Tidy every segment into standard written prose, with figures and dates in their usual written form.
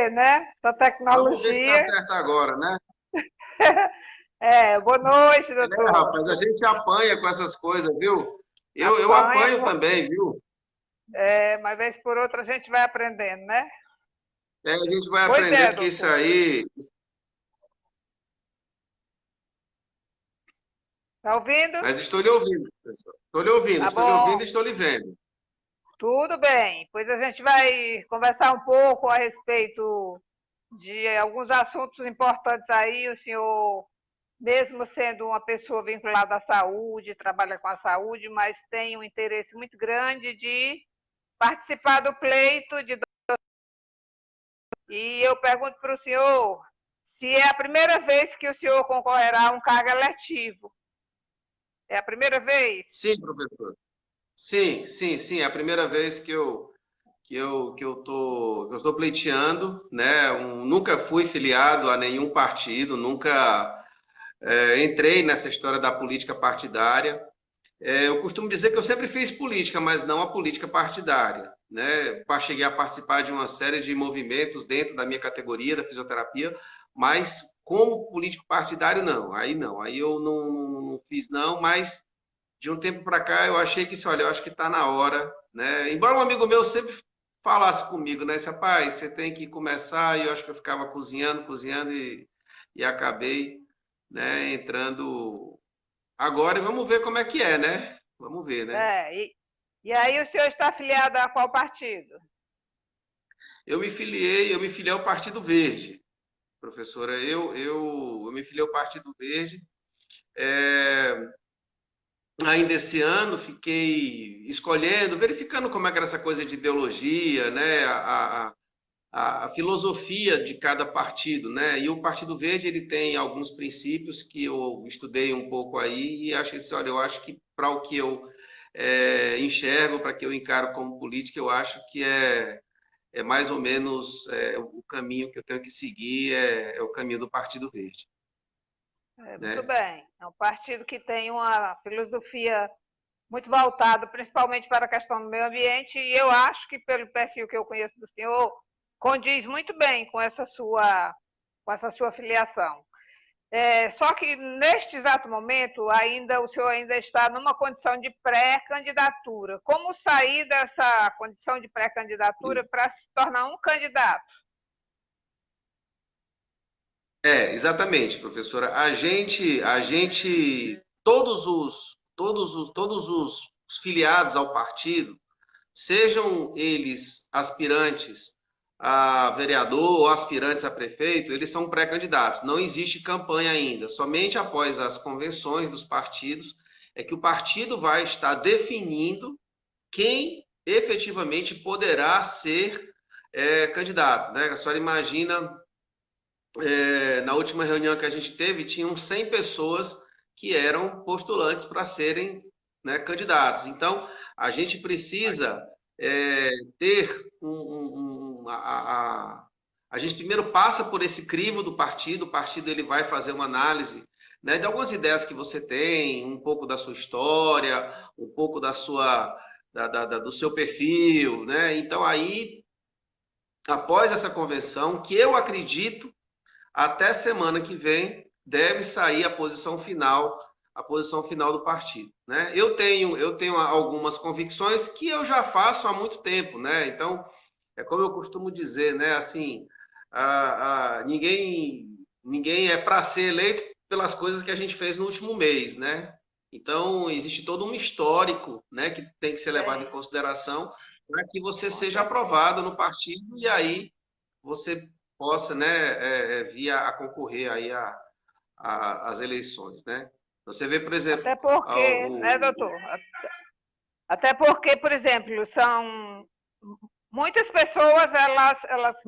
ver, né? Essa Vamos ver se dá tecnologia. certo agora, né? Boa noite, É, doutor. rapaz, a gente apanha com essas coisas, viu? Eu Apanha, apanho também, viu? mas vez por outra a gente vai aprendendo, né? É, a gente vai Pois é, aprendendo que isso doutor. aí. Tá ouvindo? Mas estou lhe ouvindo, professor. Tá Estou lhe ouvindo e bom. estou lhe vendo. Tudo bem. Pois a gente vai conversar um pouco a respeito de alguns assuntos importantes aí. O senhor, mesmo sendo uma pessoa vinculada à saúde, trabalha com a saúde, mas tem um interesse muito grande de participar do pleito de... E eu pergunto para o senhor se é a primeira vez que o senhor concorrerá a um cargo eletivo. É a primeira vez? Sim, professor. Sim, sim, sim. É a primeira vez que eu estou pleiteando, né? Nunca fui filiado a nenhum partido, nunca entrei nessa história da política partidária. Eu costumo dizer que eu sempre fiz política, mas não a política partidária, né? Cheguei a participar de uma série de movimentos dentro da minha categoria da fisioterapia, mas como político partidário não. Aí não, aí eu não fiz não, mas de um tempo para cá eu achei que isso, olha, eu acho que está na hora, né? Embora um amigo meu sempre falasse comigo, né? Esse rapaz, você tem que começar, e eu acho que eu ficava cozinhando e acabei, né, entrando agora e vamos ver como é que é, né? Vamos ver, né? E aí o senhor está afiliado a qual partido? Eu me filiei ao Partido Verde, professora. Eu me filiei ao Partido Verde. É, ainda esse ano fiquei escolhendo, verificando como é que era essa coisa de ideologia, né? A filosofia de cada partido, né? E o Partido Verde ele tem alguns princípios que eu estudei um pouco aí e acho que, olha, eu acho que para o que eu enxergo, para que eu encaro como política, eu acho que é mais ou menos o caminho que eu tenho que seguir é o caminho do Partido Verde, Muito né? bem. É um partido que tem uma filosofia muito voltada principalmente para a questão do meio ambiente, e eu acho que, pelo perfil que eu conheço do senhor, condiz muito bem com essa sua filiação. Só que, neste exato momento, ainda o senhor ainda está numa condição de pré-candidatura. Como sair dessa condição de pré-candidatura para se tornar um candidato? Exatamente, professora. Todos os filiados ao partido, sejam eles aspirantes a vereador ou aspirantes a prefeito, eles são pré-candidatos. Não existe campanha ainda. Somente após as convenções dos partidos é que o partido vai estar definindo quem efetivamente poderá ser candidato, né? A senhora imagina, na última reunião que a gente teve, tinham 100 pessoas que eram postulantes para serem, né, candidatos. Então, a gente precisa ter a gente primeiro passa por esse crivo do partido, o partido ele vai fazer uma análise, né, de algumas ideias que você tem, um pouco da sua história, um pouco do seu perfil, né? Então aí, após essa convenção, que eu acredito até semana que vem deve sair a posição final do partido, né? Eu tenho algumas convicções que eu já faço há muito tempo, né? Então, é como eu costumo dizer, né? Assim, ninguém é para ser eleito pelas coisas que a gente fez no último mês, né? Então, existe todo um histórico, né, que tem que ser levado em Tem, consideração para que você com seja certeza. aprovado no partido e aí você possa, né, vir a concorrer aí às eleições, né? Você vê, por exemplo, Até porque, né, doutor? Até porque, por exemplo, são muitas pessoas elas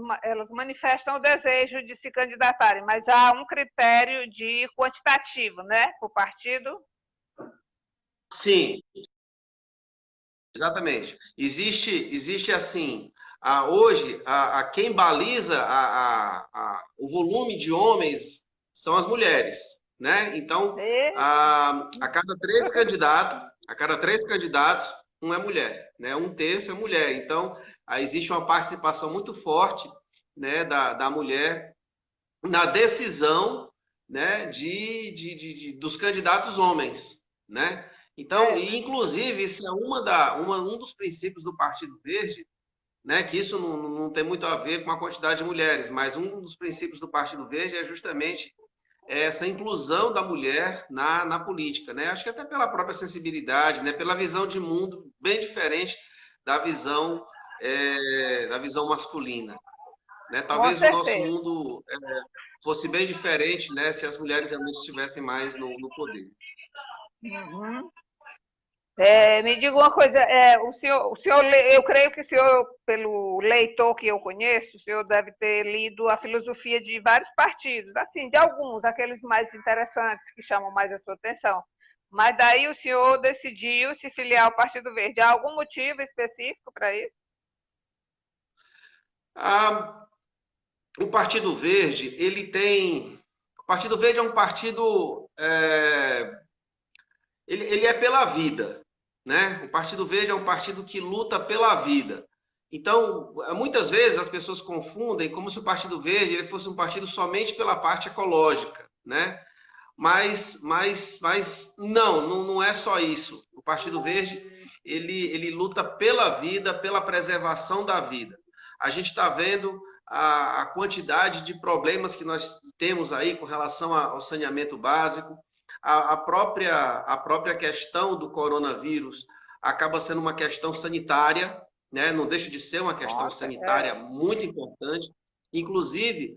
manifestam o desejo de se candidatarem, mas há um critério de quantitativo, né, para o partido. sim, exatamente. Existe assim, hoje, quem baliza o volume de homens são as mulheres, né? Então, E, a cada três candidatos, um é mulher, né? Um terço é mulher. Então, existe uma participação muito forte né, da mulher na decisão, né, dos candidatos homens, né? Então, e, inclusive, isso é um dos princípios do Partido Verde, né, que isso não tem muito a ver com a quantidade de mulheres, mas um dos princípios do Partido Verde é justamente essa inclusão da mulher na política, né? Acho que até pela própria sensibilidade, né, pela visão de mundo bem diferente da visão masculina, né? Com Talvez o nosso certeza. mundo fosse bem diferente, né, se as mulheres realmente estivessem mais no poder. Uhum. Me diga uma coisa, eu creio que o senhor, pelo leitor que eu conheço, o senhor deve ter lido a filosofia de vários partidos, assim, de alguns, aqueles mais interessantes, que chamam mais a sua atenção. Mas daí o senhor decidiu se filiar ao Partido Verde. Há algum motivo específico para isso? Ah, o Partido Verde, o Partido Verde é um partido, ele é pela vida, né? O Partido Verde é um partido que luta pela vida. Então, muitas vezes as pessoas confundem como se o Partido Verde ele fosse um partido somente pela parte ecológica, né? Mas não é só isso. O Partido Verde ele luta pela vida, pela preservação da vida. A gente está vendo a quantidade de problemas que nós temos aí com relação ao saneamento básico, a própria questão do coronavírus acaba sendo uma questão sanitária, né? Não deixa de ser uma questão Nossa, sanitária muito importante. Inclusive,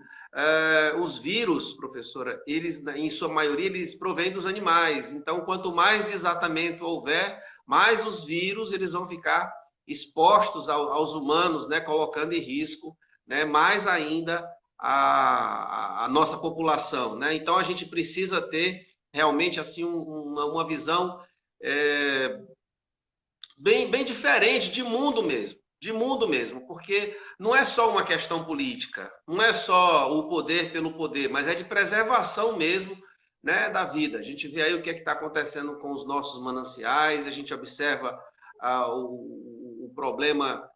os vírus, professora, eles, em sua maioria, eles provêm dos animais. Então, quanto mais desatamento houver, mais os vírus eles vão ficar expostos aos humanos, né? Colocando em risco, né? Mais ainda a nossa população, né? Então, a gente precisa ter realmente assim uma visão bem diferente de mundo mesmo, porque não é só uma questão política, não é só o poder pelo poder, mas é de preservação mesmo, né, da vida. A gente vê aí o que é que está acontecendo com os nossos mananciais, a gente observa o problema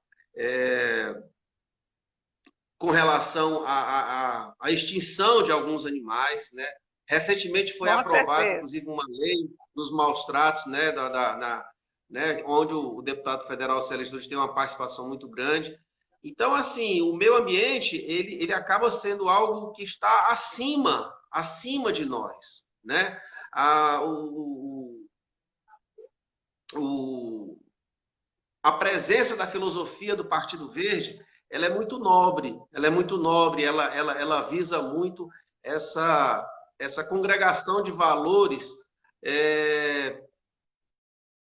com relação à extinção de alguns animais, né? Recentemente foi com aprovada, certeza. inclusive, uma lei dos maus tratos, né, né, onde o deputado federal Celestino tem uma participação muito grande. Então, assim, o meio ambiente ele acaba sendo algo que está acima de nós, né? A, o, a presença da filosofia do Partido Verde, ela é muito nobre, ela visa muito essa congregação de valores.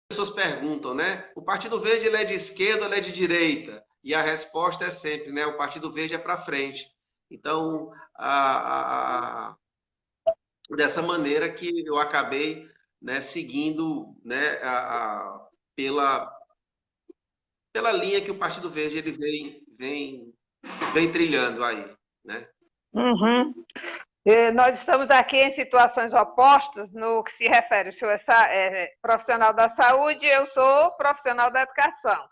As pessoas perguntam, né? O Partido Verde ele é de esquerda ou ele é de direita? E a resposta é sempre, né? O Partido Verde é para frente. Então, dessa maneira que eu acabei, né, seguindo, né, pela linha que o Partido Verde ele vem trilhando aí, né? Uhum. Nós estamos aqui em situações opostas no que se refere. O senhor é profissional da saúde, eu sou profissional da educação.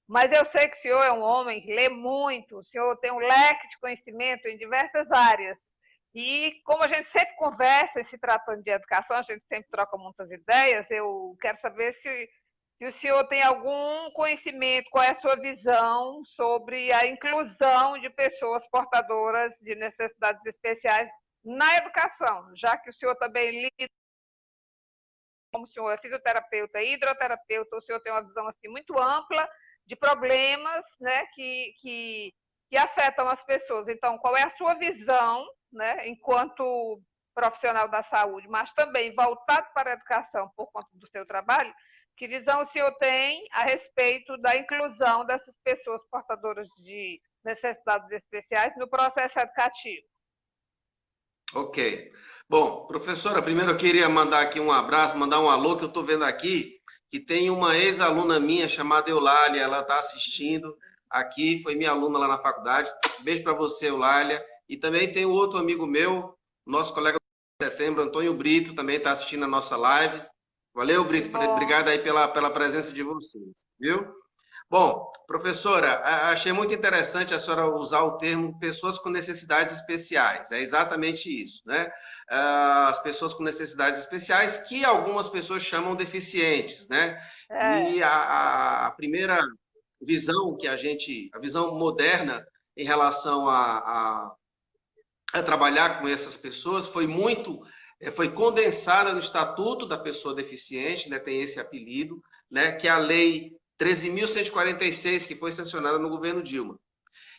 Mas eu sei que o senhor é um homem que lê muito, o senhor tem um leque de conhecimento em diversas áreas. E como a gente sempre conversa, se tratando de educação, a gente sempre troca muitas ideias, eu quero saber se o senhor tem algum conhecimento, qual é a sua visão sobre a inclusão de pessoas portadoras de necessidades especiais na educação, já que o senhor também lida, como o senhor é fisioterapeuta e hidroterapeuta, o senhor tem uma visão assim, muito ampla de problemas, né, que afetam as pessoas. Então, qual é a sua visão, né, enquanto profissional da saúde, mas também voltado para a educação por conta do seu trabalho? Que visão o senhor tem a respeito da inclusão dessas pessoas portadoras de necessidades especiais no processo educativo? Ok. Bom, professora, primeiro eu queria mandar aqui um abraço, mandar um alô, que eu estou vendo aqui que tem uma ex-aluna minha chamada Eulália, ela está assistindo aqui, foi minha aluna lá na faculdade. Beijo para você, Eulália. E também tem um outro amigo meu, nosso colega de setembro, Antônio Brito, também está assistindo a nossa live. Valeu, Brito, obrigado aí pela presença de vocês, viu? Bom, professora, achei muito interessante a senhora usar o termo pessoas com necessidades especiais. É exatamente isso, né? As pessoas com necessidades especiais, que algumas pessoas chamam deficientes, né? É, E a primeira visão a visão moderna em relação a trabalhar com essas pessoas foi condensada no Estatuto da Pessoa Deficiente, né? Tem esse apelido, né? Que é a Lei 13.146, que foi sancionada no governo Dilma.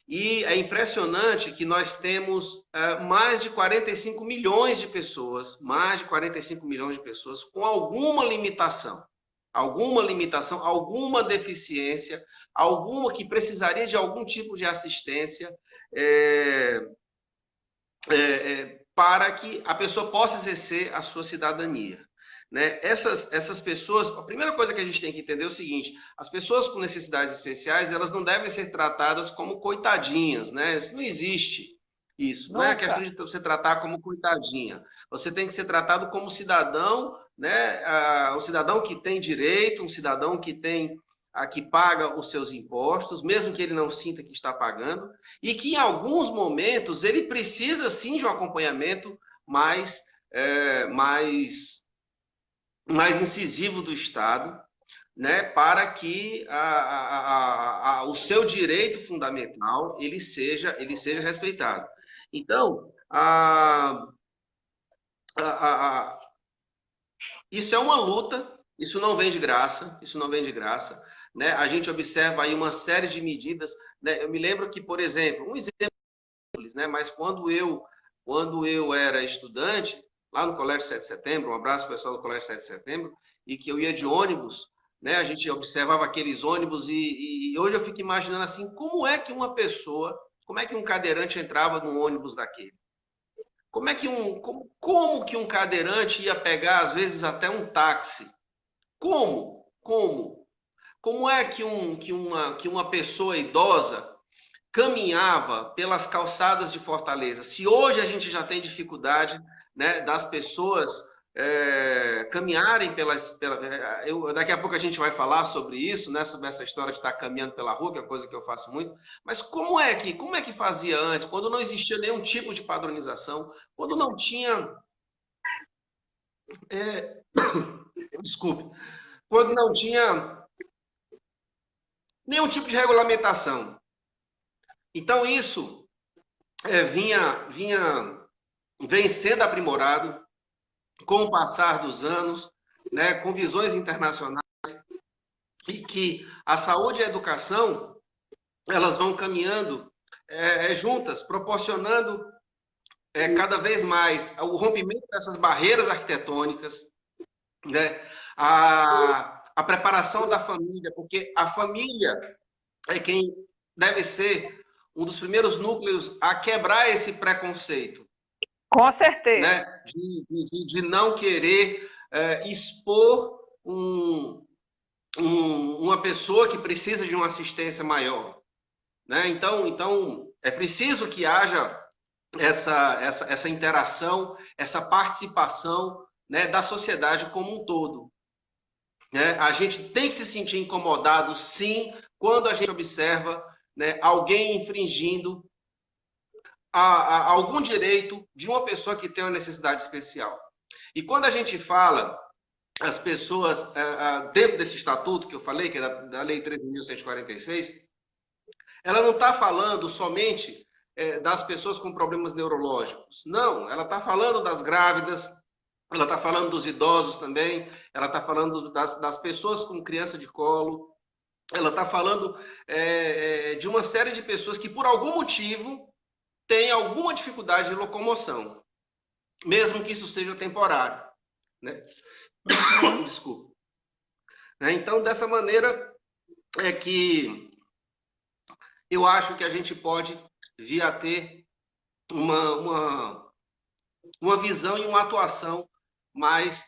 E é impressionante que nós temos mais de 45 milhões de pessoas, mais de 45 milhões de pessoas com alguma limitação, alguma deficiência, alguma que precisaria de algum tipo de assistência é, para que a pessoa possa exercer a sua cidadania. Né? Essas pessoas, a primeira coisa que a gente tem que entender é o seguinte: as pessoas com necessidades especiais, elas não devem ser tratadas como coitadinhas, né? Isso não existe isso, não é a questão nunca. de você tratar como coitadinha. Você tem que ser tratado como cidadão, né? Um cidadão que tem direito, um cidadão que tem que paga os seus impostos, mesmo que ele não sinta que está pagando, e que em alguns momentos ele precisa sim de um acompanhamento mais, mais mais incisivo do Estado, né, para que o seu direito fundamental ele seja respeitado. Então, a, isso é uma luta, isso não vem de graça, isso não vem de graça. Né? A gente observa aí uma série de medidas. Né? Eu me lembro que, por exemplo, um exemplo, né? Mas quando eu era estudante, lá no Colégio 7 de Setembro, um abraço para o pessoal do Colégio 7 de Setembro, e que eu ia de ônibus, né? A gente observava aqueles ônibus e hoje eu fico imaginando assim, como é que um cadeirante entrava num ônibus daquele? Como que um cadeirante ia pegar, às vezes, até um táxi? Como? Como? Como é que uma pessoa idosa caminhava pelas calçadas de Fortaleza? Se hoje a gente já tem dificuldade, né, das pessoas caminharem daqui a pouco a gente vai falar sobre isso, né, sobre essa história de estar caminhando pela rua, que é uma coisa que eu faço muito. Mas como é que fazia antes, quando não existia nenhum tipo de padronização, quando não tinha, é, desculpe, quando não tinha nenhum tipo de regulamentação? Então isso vem sendo aprimorado com o passar dos anos, né, com visões internacionais, e que a saúde e a educação elas vão caminhando juntas, proporcionando cada vez mais o rompimento dessas barreiras arquitetônicas, né, a preparação da família, porque a família é quem deve ser um dos primeiros núcleos a quebrar esse preconceito, Com certeza. né, de não querer expor uma pessoa que precisa de uma assistência maior. Né? Então, é preciso que haja essa interação, essa participação, né, da sociedade como um todo. Né? A gente tem que se sentir incomodado, sim, quando a gente observa, né, alguém infringindo a algum direito de uma pessoa que tem uma necessidade especial. E quando a gente fala as pessoas dentro desse estatuto que eu falei, que é da Lei 13.146, ela não está falando somente das pessoas com problemas neurológicos. Não, ela está falando das grávidas, ela está falando dos idosos também, ela está falando das pessoas com criança de colo, ela está falando de uma série de pessoas que, por algum motivo, têm alguma dificuldade de locomoção, mesmo que isso seja temporário. Né? Uhum. Desculpa. Então, dessa maneira, é que eu acho que a gente pode vir a ter uma visão e uma atuação mais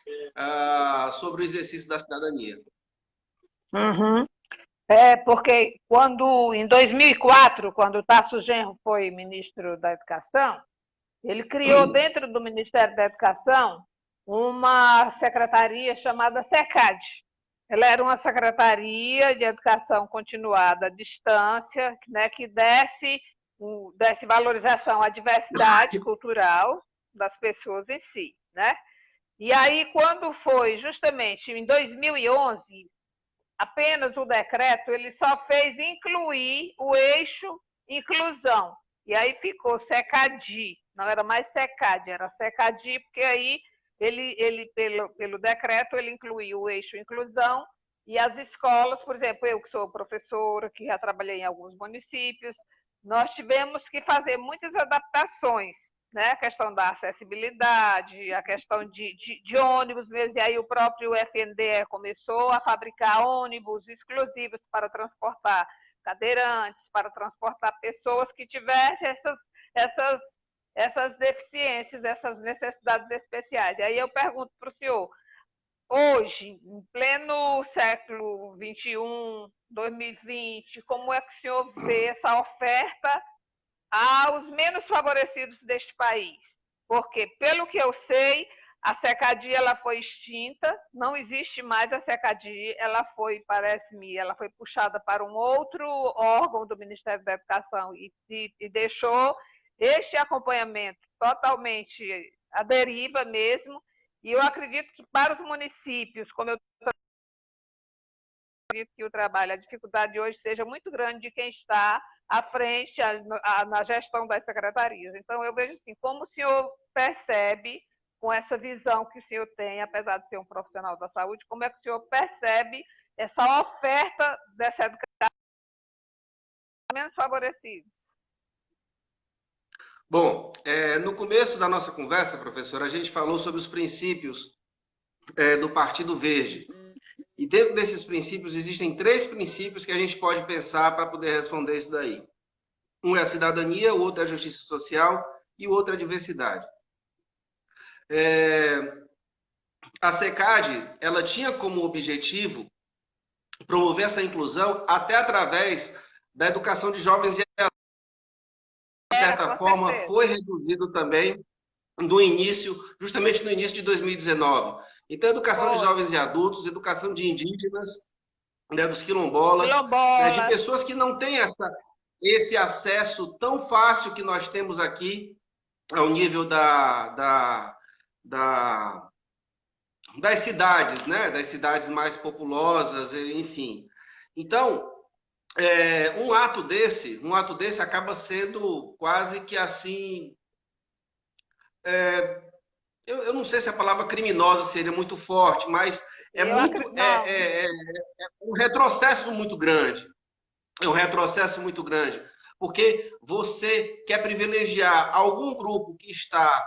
sobre o exercício da cidadania. Uhum. É, porque quando, em 2004, quando o Tasso Genro foi ministro da Educação, ele criou dentro do Ministério da Educação uma secretaria chamada SECAD. Ela era uma secretaria de educação continuada à distância, né, que desse valorização à diversidade cultural das pessoas em si, né? E aí, quando foi justamente em 2011, apenas o decreto ele só fez incluir o eixo inclusão. E aí ficou SECADI, não era mais SECAD, era SECADI, porque aí pelo decreto, ele incluiu o eixo inclusão e as escolas, por exemplo, eu que sou professora, que já trabalhei em alguns municípios, nós tivemos que fazer muitas adaptações, né? A questão da acessibilidade, a questão de ônibus mesmo, e aí o próprio FNDE começou a fabricar ônibus exclusivos para transportar cadeirantes, para transportar pessoas que tivessem essas deficiências, essas necessidades especiais. E aí eu pergunto para o senhor, hoje, em pleno século XXI, 2020, como é que o senhor vê essa oferta aos menos favorecidos deste país? Porque, pelo que eu sei, a SECADI ela foi extinta, não existe mais a SECADI, ela foi, parece-me, ela foi puxada para um outro órgão do Ministério da Educação e deixou este acompanhamento totalmente à deriva mesmo, e eu acredito que para os municípios, como eu acredito que o trabalho, a dificuldade hoje seja muito grande de quem está à frente na gestão das secretarias. Então, eu vejo assim, como o senhor percebe, com essa visão que o senhor tem, apesar de ser um profissional da saúde, como é que o senhor percebe essa oferta dessa educação menos favorecidos? Bom, no começo da nossa conversa, professora, a gente falou sobre os princípios do Partido Verde. E dentro desses princípios, existem 3 princípios que a gente pode pensar para poder responder isso daí. Um é a cidadania, o outro é a justiça social e o outro é a diversidade. A SECAD, ela tinha como objetivo promover essa inclusão até através da educação de jovens e adultos. De certa forma, foi reduzido também justamente no início de 2019. Então, educação de jovens e adultos, educação de indígenas, né, dos quilombolas, né, de pessoas que não têm esse acesso tão fácil que nós temos aqui ao nível das cidades, né, das cidades mais populosas, enfim. Então, um ato desse acaba sendo quase que assim, eu não sei se a palavra criminosa seria muito forte, mas um retrocesso muito grande. É um retrocesso muito grande, porque você quer privilegiar algum grupo que está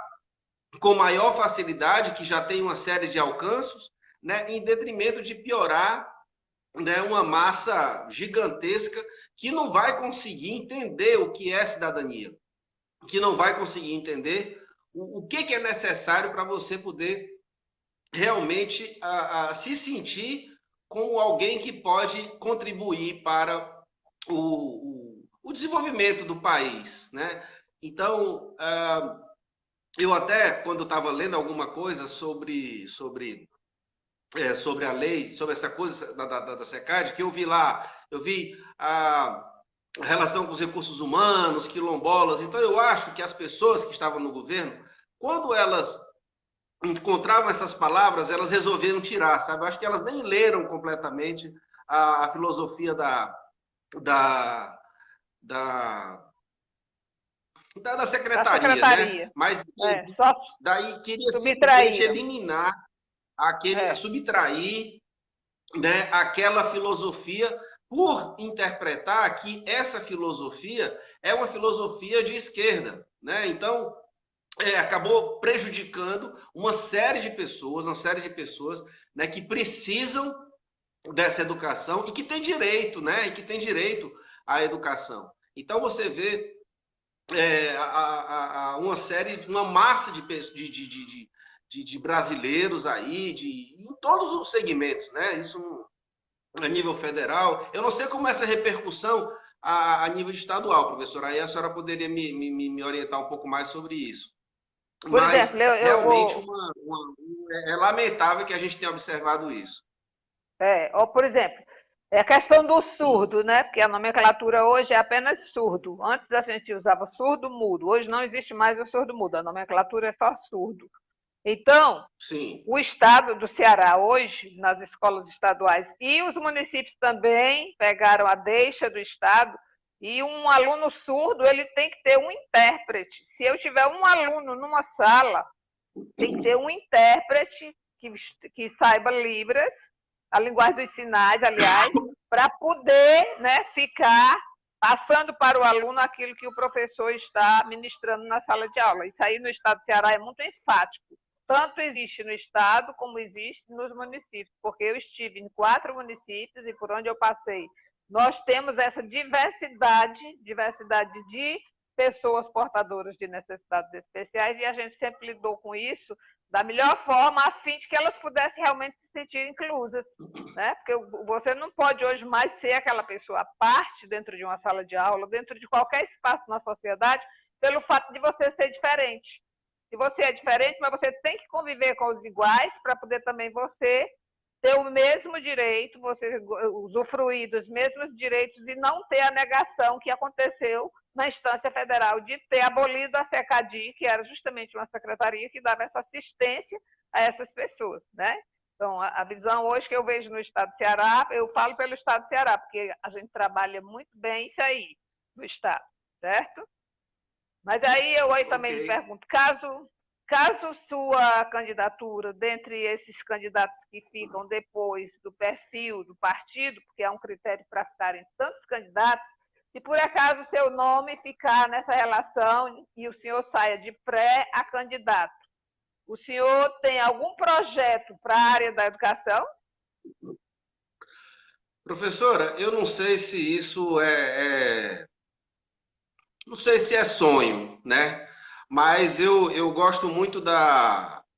com maior facilidade, que já tem uma série de alcanços, né, em detrimento de piorar, né, uma massa gigantesca que não vai conseguir entender o que é cidadania, que não vai conseguir entender o que é necessário para você poder realmente se sentir como alguém que pode contribuir para o desenvolvimento do país, né? Então, eu até, quando estava lendo alguma coisa sobre a lei, sobre essa coisa da SECAD, que eu vi a relação com os recursos humanos, quilombolas. Então, eu acho que as pessoas que estavam no governo, quando elas encontravam essas palavras, elas resolveram tirar, sabe? Eu acho que elas nem leram completamente a filosofia da, da secretaria, né? Mas daí queria simplesmente eliminar subtrair, né, aquela filosofia, por interpretar que essa filosofia é uma filosofia de esquerda, né? Então, acabou prejudicando uma série de pessoas, né, que precisam dessa educação e que tem direito, né? E que tem direito à educação. Então você vê uma massa de brasileiros aí, em todos os segmentos, né? Isso a nível federal. Eu não sei como é essa repercussão a nível estadual, professora. Aí a senhora poderia me orientar um pouco mais sobre isso. Por exemplo, realmente é lamentável que a gente tenha observado isso. Ou, por exemplo, é a questão do surdo, né? Porque a nomenclatura hoje é apenas surdo. Antes a gente usava surdo-mudo, hoje não existe mais o surdo-mudo, a nomenclatura é só surdo. Então, Sim. o estado do Ceará hoje, nas escolas estaduais, e os municípios também pegaram a deixa do estado, e um aluno surdo ele tem que ter um intérprete. Se eu tiver um aluno numa sala, tem que ter um intérprete que saiba Libras, a linguagem dos sinais, aliás, para poder, né, ficar passando para o aluno aquilo que o professor está ministrando na sala de aula. Isso aí no estado do Ceará é muito enfático. Tanto existe no estado como existe nos municípios, porque eu estive em 4 municípios e por onde eu passei, nós temos essa diversidade de pessoas portadoras de necessidades especiais e a gente sempre lidou com isso da melhor forma, a fim de que elas pudessem realmente se sentir inclusas, né? Porque você não pode hoje mais ser aquela pessoa à parte dentro de uma sala de aula, dentro de qualquer espaço na sociedade, pelo fato de você ser diferente. Se você é diferente, mas você tem que conviver com os iguais para poder também você ter o mesmo direito, você usufruir dos mesmos direitos e não ter a negação que aconteceu na instância federal de ter abolido a SECADI, que era justamente uma secretaria que dava essa assistência a essas pessoas, né? Então, a visão hoje que eu vejo no estado do Ceará, eu falo pelo estado do Ceará, porque a gente trabalha muito bem isso aí no estado, certo? Mas aí eu aí também lhe pergunto, caso sua candidatura, dentre esses candidatos que ficam depois do perfil do partido, porque é um critério para ficarem tantos candidatos, se por acaso seu nome ficar nessa relação e o senhor saia de pré a candidato, o senhor tem algum projeto para a área da educação? Professora, eu não sei se isso não sei se é sonho, né? Mas eu gosto muito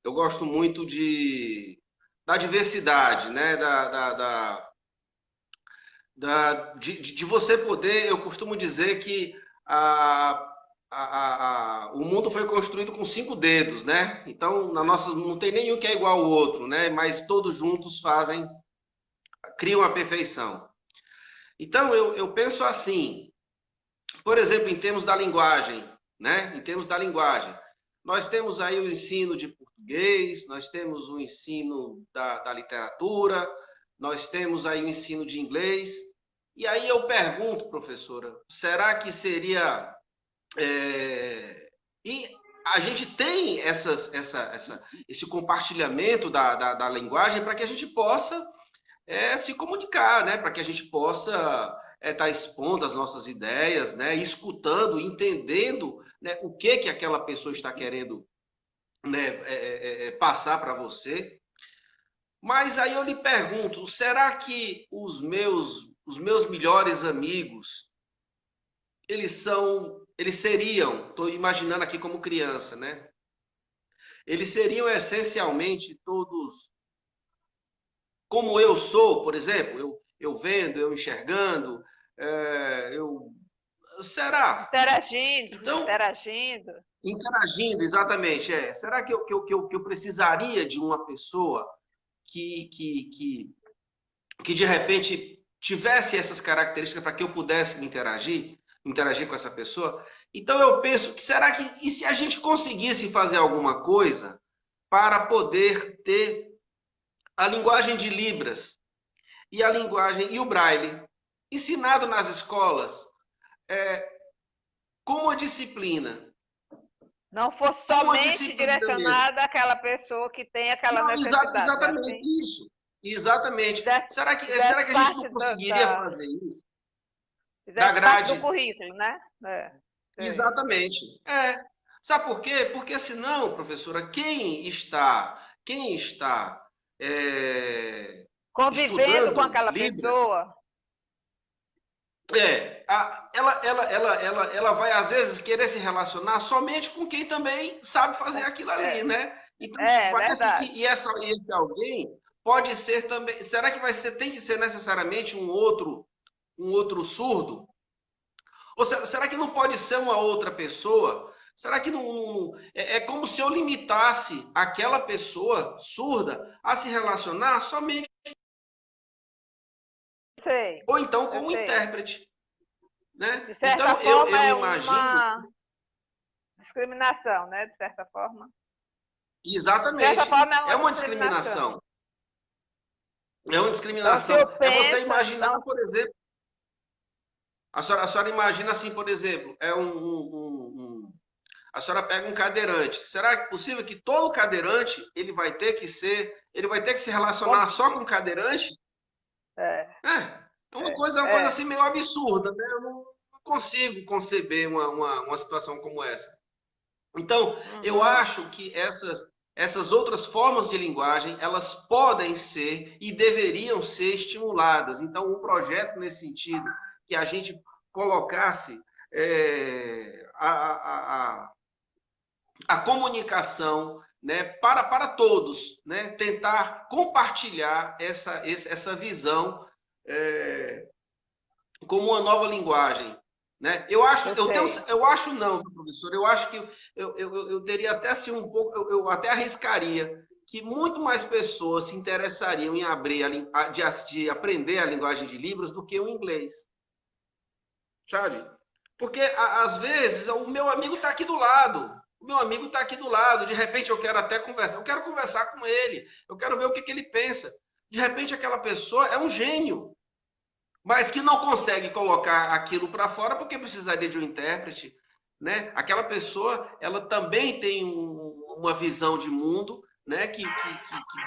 eu gosto muito da diversidade, né? De você poder, eu costumo dizer que o mundo foi construído com 5 dedos, né? Então, na nossa, não tem nenhum que é igual ao outro, né? Mas todos juntos criam a perfeição. Então, eu penso assim, por exemplo, em termos da linguagem, né? Em termos da linguagem, nós temos aí o ensino de português, nós temos o ensino da literatura, nós temos aí o ensino de inglês. E aí eu pergunto, professora, será que seria. E a gente tem esse compartilhamento da linguagem para que a gente possa se comunicar, né? Para que a gente possa estar expondo as nossas ideias, né? Escutando, entendendo, né? O que aquela pessoa está querendo, né? Passar para você. Mas aí eu lhe pergunto, será que os meus melhores amigos, eles seriam, estou imaginando aqui como criança, né? Eles seriam essencialmente todos como eu sou, por exemplo, eu vendo, eu enxergando, eu será? Interagindo. Então, interagindo, exatamente, Será que eu precisaria de uma pessoa que, que, que, que de repente tivesse essas características para que eu pudesse interagir com essa pessoa? Então eu penso que será que e se a gente conseguisse fazer alguma coisa para poder ter a linguagem de Libras e a linguagem e o Braille ensinado nas escolas com uma disciplina. Não fosse somente direcionada àquela pessoa que tem aquela necessidade. Exatamente assim? isso. Exatamente. Será que a gente não conseguiria fazer isso? Da grade do currículo, né? Exatamente. Sabe por quê? Porque senão, professora, quem está convivendo com aquela pessoa, ela vai às vezes querer se relacionar somente com quem também sabe fazer aquilo ali, né? Então, parece que esse alguém pode ser também. Será que tem que ser necessariamente um outro surdo? Ou será que não pode ser uma outra pessoa? Será que não é como se eu limitasse aquela pessoa surda a se relacionar somente sei, ou então eu como sei. intérprete, né? De certa Então, forma, eu é imagino. uma discriminação, né? De certa forma. De certa Exatamente. forma, é É uma uma discriminação. discriminação. É uma Então, se eu discriminação. É você penso, imaginar, então, por exemplo, a senhora imagina assim, por exemplo, a senhora pega um cadeirante. Será que é possível que todo cadeirante ele vai ter que se relacionar só com cadeirante? é, É uma coisa é, assim meio absurda, né? Eu não consigo conceber uma situação como essa. Então, eu uhum, acho que essas outras formas de linguagem, elas podem ser e deveriam ser estimuladas. Então, um projeto nesse sentido, que a gente colocasse a comunicação, né, para todos, né, tentar compartilhar essa visão é, como uma nova linguagem, né? eu sei. Eu acho não, professor. Eu acho que eu teria até assim um pouco, eu até arriscaria que muito mais pessoas se interessariam em abrir de aprender a linguagem de Libras do que o inglês, sabe? Porque às vezes o meu amigo está aqui do lado. O meu amigo está aqui do lado. De repente eu quero até conversar. Eu quero conversar com ele. Eu quero ver o que, que ele pensa. De repente aquela pessoa é um gênio, mas que não consegue colocar aquilo para fora porque precisaria de um intérprete, né? Aquela pessoa, ela também tem uma visão de mundo, né? Que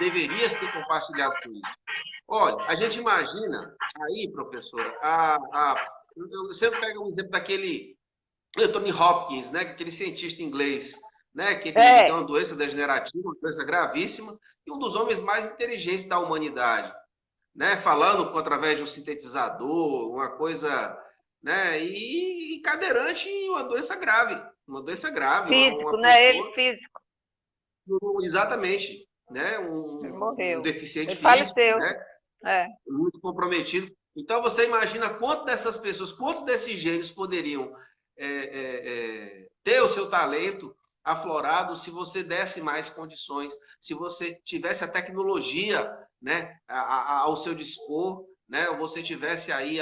deveria ser compartilhado com isso. Olha, a gente imagina aí, professora, eu sempre pego um exemplo daquele Anthony Hopkins, né? Aquele cientista inglês, né? Que ele tem É, uma doença degenerativa, uma doença gravíssima, e um dos homens mais inteligentes da humanidade, né? Falando através de um sintetizador, uma coisa, né? E cadeirante, uma doença grave, físico, uma né? Ele pessoa físico. Exatamente, né? Ele Um morreu. deficiente Ele físico, faleceu. né? É, Muito comprometido. Então você imagina quanto dessas pessoas, quantos desses gênios poderiam ter o seu talento aflorado se você desse mais condições, se você tivesse a tecnologia, né, ao seu dispor, né, ou você tivesse aí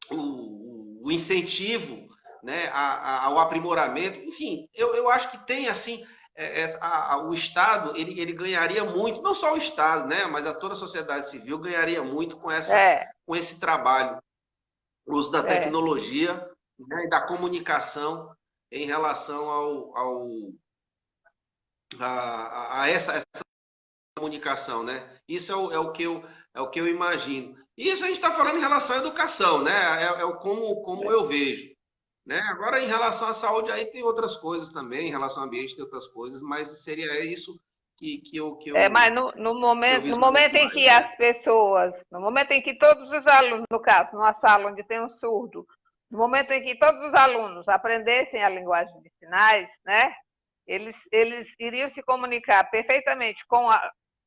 o incentivo, né, ao aprimoramento. Enfim, eu acho que tem assim o Estado ele ganharia muito, não só o Estado, né, mas toda a sociedade civil ganharia muito é, com esse trabalho, o uso da é. tecnologia, né, e da comunicação em relação essa comunicação, né? Isso é o que eu imagino. E isso a gente está falando em relação à educação, né? Como eu vejo. Né? Agora, em relação à saúde, aí tem outras coisas também, em relação ao ambiente tem outras coisas, mas seria isso Mas que eu no visualizo momento em mais, que né? as pessoas, no momento em que todos os alunos, no caso, numa sala onde tem um surdo, no momento em que todos os alunos aprendessem a linguagem de sinais, né, eles iriam se comunicar perfeitamente com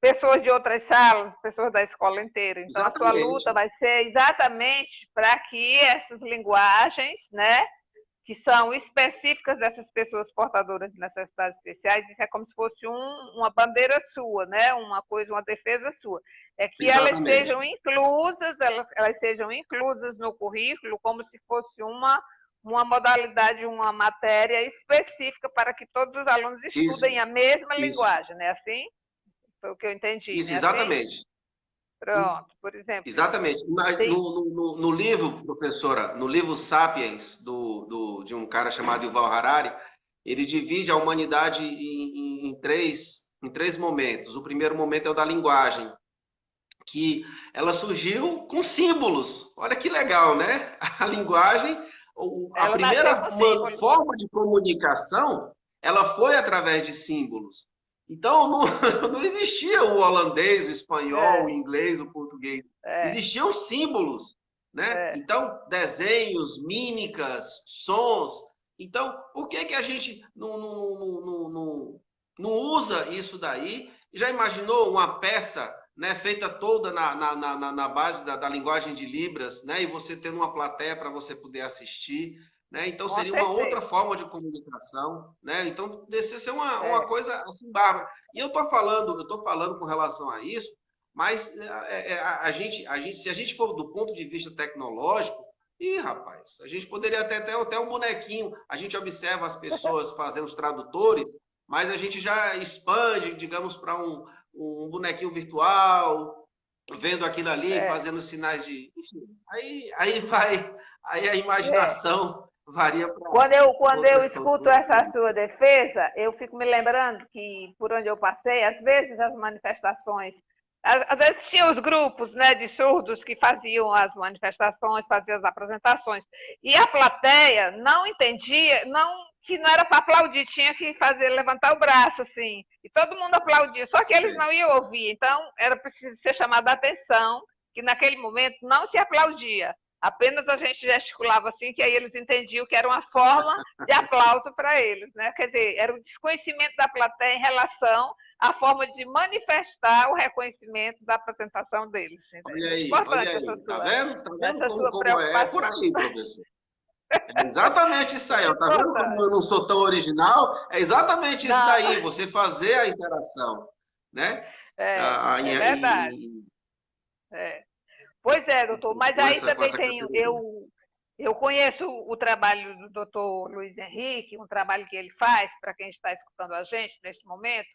pessoas de outras salas, pessoas da escola inteira. Então, a sua luta Exatamente. vai ser exatamente para que essas linguagens, né, que são específicas dessas pessoas portadoras de necessidades especiais, isso é como se fosse uma bandeira sua, né? Uma coisa, uma defesa sua. É que Exatamente. elas sejam inclusas no currículo como se fosse uma modalidade, uma matéria específica para que todos os alunos Isso, estudem a mesma isso, linguagem, né? Assim? Foi o que eu entendi, isso, né? Assim? exatamente. Pronto, por exemplo, Exatamente. tem, No livro, professora, no livro Sapiens, de um cara chamado Yuval Harari, ele divide a humanidade em três momentos. O primeiro momento é o da linguagem, que ela surgiu com símbolos. Olha que legal, né? A linguagem, a ela nasceu primeira com símbolos. forma de comunicação, ela foi através de símbolos. Então, não, não existia o holandês, o espanhol, o É, inglês, o português. é, Existiam símbolos, né? é. Então, desenhos, mímicas, sons. Então, por que que a gente não usa isso daí? Já imaginou uma peça, né, feita toda na base da linguagem de Libras, né, e você tendo uma plateia para você poder assistir, né, então Com seria uma outra certeza. forma de comunicação, né, então desse ser uma É, coisa assim bárbara. E eu tô falando com relação a isso, Mas se a gente for do ponto de vista tecnológico, ih, rapaz, a gente poderia até um bonequinho. A gente observa as pessoas fazendo os tradutores, mas a gente já expande, digamos, para um bonequinho virtual, vendo aquilo ali, fazendo sinais de. Enfim, aí vai, aí a imaginação varia para Quando eu escuto essa sua defesa, eu fico me lembrando que, por onde eu passei, às vezes as manifestações, às vezes tinha os grupos, né, de surdos que faziam as manifestações, faziam as apresentações, e a plateia não entendia, que não era para aplaudir, tinha que fazer levantar o braço, assim, e todo mundo aplaudia, só que eles não iam ouvir, então era preciso ser chamada a atenção, que naquele momento não se aplaudia. Apenas a gente gesticulava assim, que aí eles entendiam que era uma forma de aplauso para eles, né? Quer dizer, era o desconhecimento da plateia em relação à forma de manifestar o reconhecimento da apresentação deles. Olha aí, tá vendo? Tá vendo como é por aí, professor? É exatamente isso aí, ó. Tá vendo como eu não sou tão original? É exatamente isso daí, você fazer a interação, né? É verdade. Pois é, doutor, mas aí também tem, eu conheço o trabalho do doutor Luiz Henrique, um trabalho que ele faz, para quem está escutando a gente neste momento.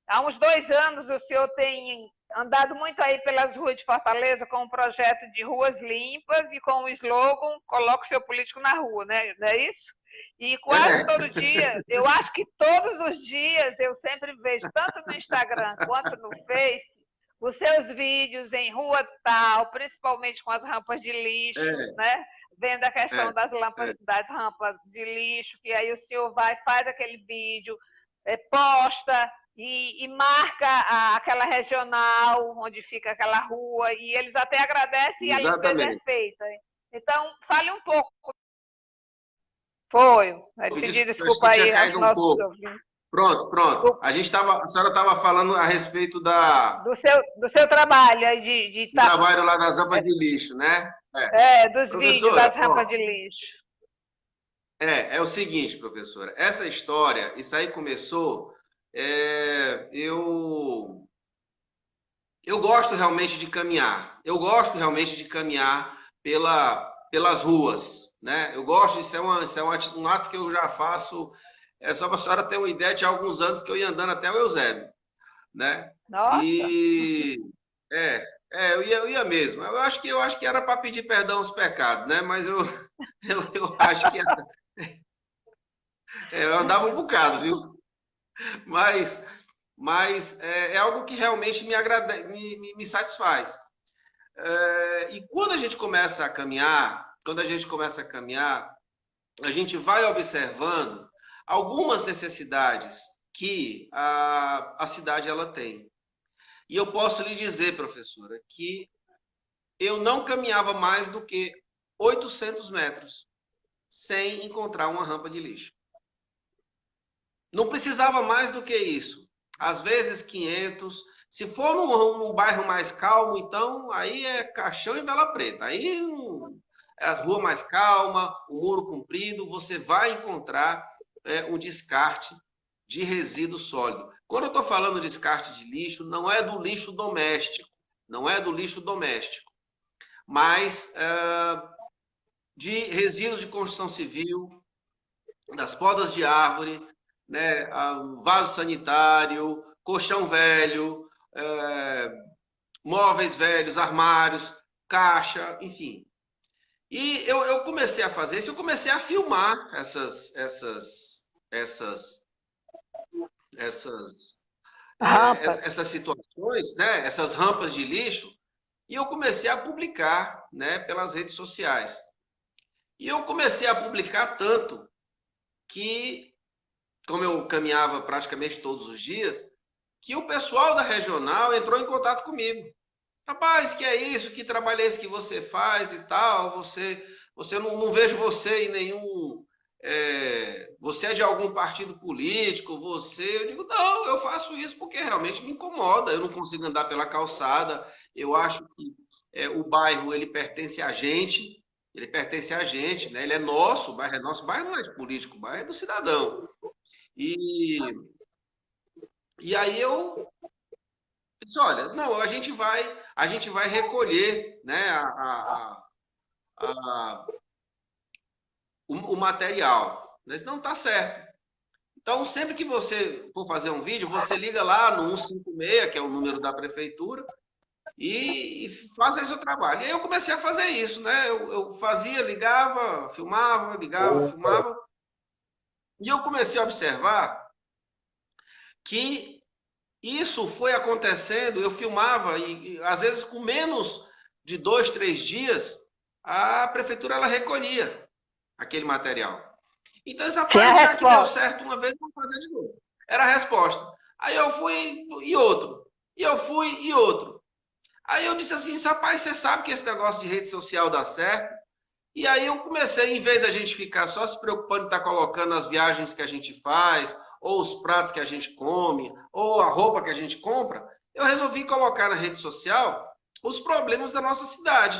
Há uns 2 anos o senhor tem andado muito aí pelas ruas de Fortaleza com um projeto de ruas limpas e com o slogan "Coloque o seu político na rua", né? Não é isso? E quase todo dia, eu acho que todos os dias, eu sempre vejo, tanto no Instagram quanto no Face, os seus vídeos em rua tal, principalmente com as rampas de lixo, né? Vendo a questão das rampas de lixo, que aí o senhor vai, faz aquele vídeo, posta e marca aquela regional onde fica aquela rua, e eles até agradecem e a limpeza é feita. Então, fale um pouco. Foi. Pedir desculpa aí aos nossos ouvintes. Pronto. A senhora estava falando a respeito do seu trabalho aí de trabalho lá nas rampas de lixo, né? Dos vídeos das rampas de lixo. É o seguinte, professora, essa história, isso aí começou. Eu gosto realmente de caminhar. Eu gosto realmente de caminhar pelas ruas, né? Eu gosto, isso é um ato que eu já faço. Só para a senhora ter uma ideia, tinha alguns anos que eu ia andando até o Eusébio, né? Nossa. E eu ia mesmo. Eu acho que era para pedir perdão aos pecados, né? Mas eu acho que eu andava um bocado, viu? Mas é algo que realmente me satisfaz. E quando a gente começa a caminhar, a gente vai observando algumas necessidades que a cidade ela tem. E eu posso lhe dizer, professora, que eu não caminhava mais do que 800 metros sem encontrar uma rampa de lixo. Não precisava mais do que isso. Às vezes 500. Se for num bairro mais calmo, então aí é caixão e vela preta. Aí é as ruas mais calmas, o muro comprido, você vai encontrar um descarte de resíduo sólido. Quando eu estou falando de descarte de lixo, não é do lixo doméstico, mas de resíduos de construção civil, das podas de árvore, né, vaso sanitário, colchão velho, móveis velhos, armários, caixa, enfim. E eu comecei a fazer isso, eu comecei a filmar essas situações, né, essas rampas de lixo, e eu comecei a publicar, né, pelas redes sociais. E eu comecei a publicar tanto que, como eu caminhava praticamente todos os dias, que o pessoal da regional entrou em contato comigo. Rapaz, que é isso? Que trabalho é esse que você faz e tal? Você não vejo você em nenhum... você é de algum partido político? Eu digo, não, eu faço isso porque realmente me incomoda. Eu não consigo andar pela calçada. Eu acho que o bairro, ele pertence a gente. Né? Ele é nosso, o bairro é nosso. O bairro não é de político, o bairro é do cidadão. E aí eu disse, olha, não, a gente vai recolher, né, a- o material. Mas não está certo. Então, sempre que você for fazer um vídeo, você liga lá no 156, que é o número da prefeitura, e faça esse trabalho. E aí eu comecei a fazer isso, né? Eu fazia, ligava, filmava, e eu comecei a observar que isso foi acontecendo, eu filmava, e às vezes com menos de 2, 3 dias, a prefeitura ela recolhia aquele material. Então, esse Tinha rapaz, já que deu resposta. certo uma vez, vamos fazer de novo. Era a resposta. Aí eu fui e outro. E eu fui e outro. Aí eu disse assim, rapaz, você sabe que esse negócio de rede social dá certo? E aí eu comecei, em vez da gente ficar só se preocupando em estar colocando as viagens que a gente faz, ou os pratos que a gente come, ou a roupa que a gente compra, eu resolvi colocar na rede social os problemas da nossa cidade.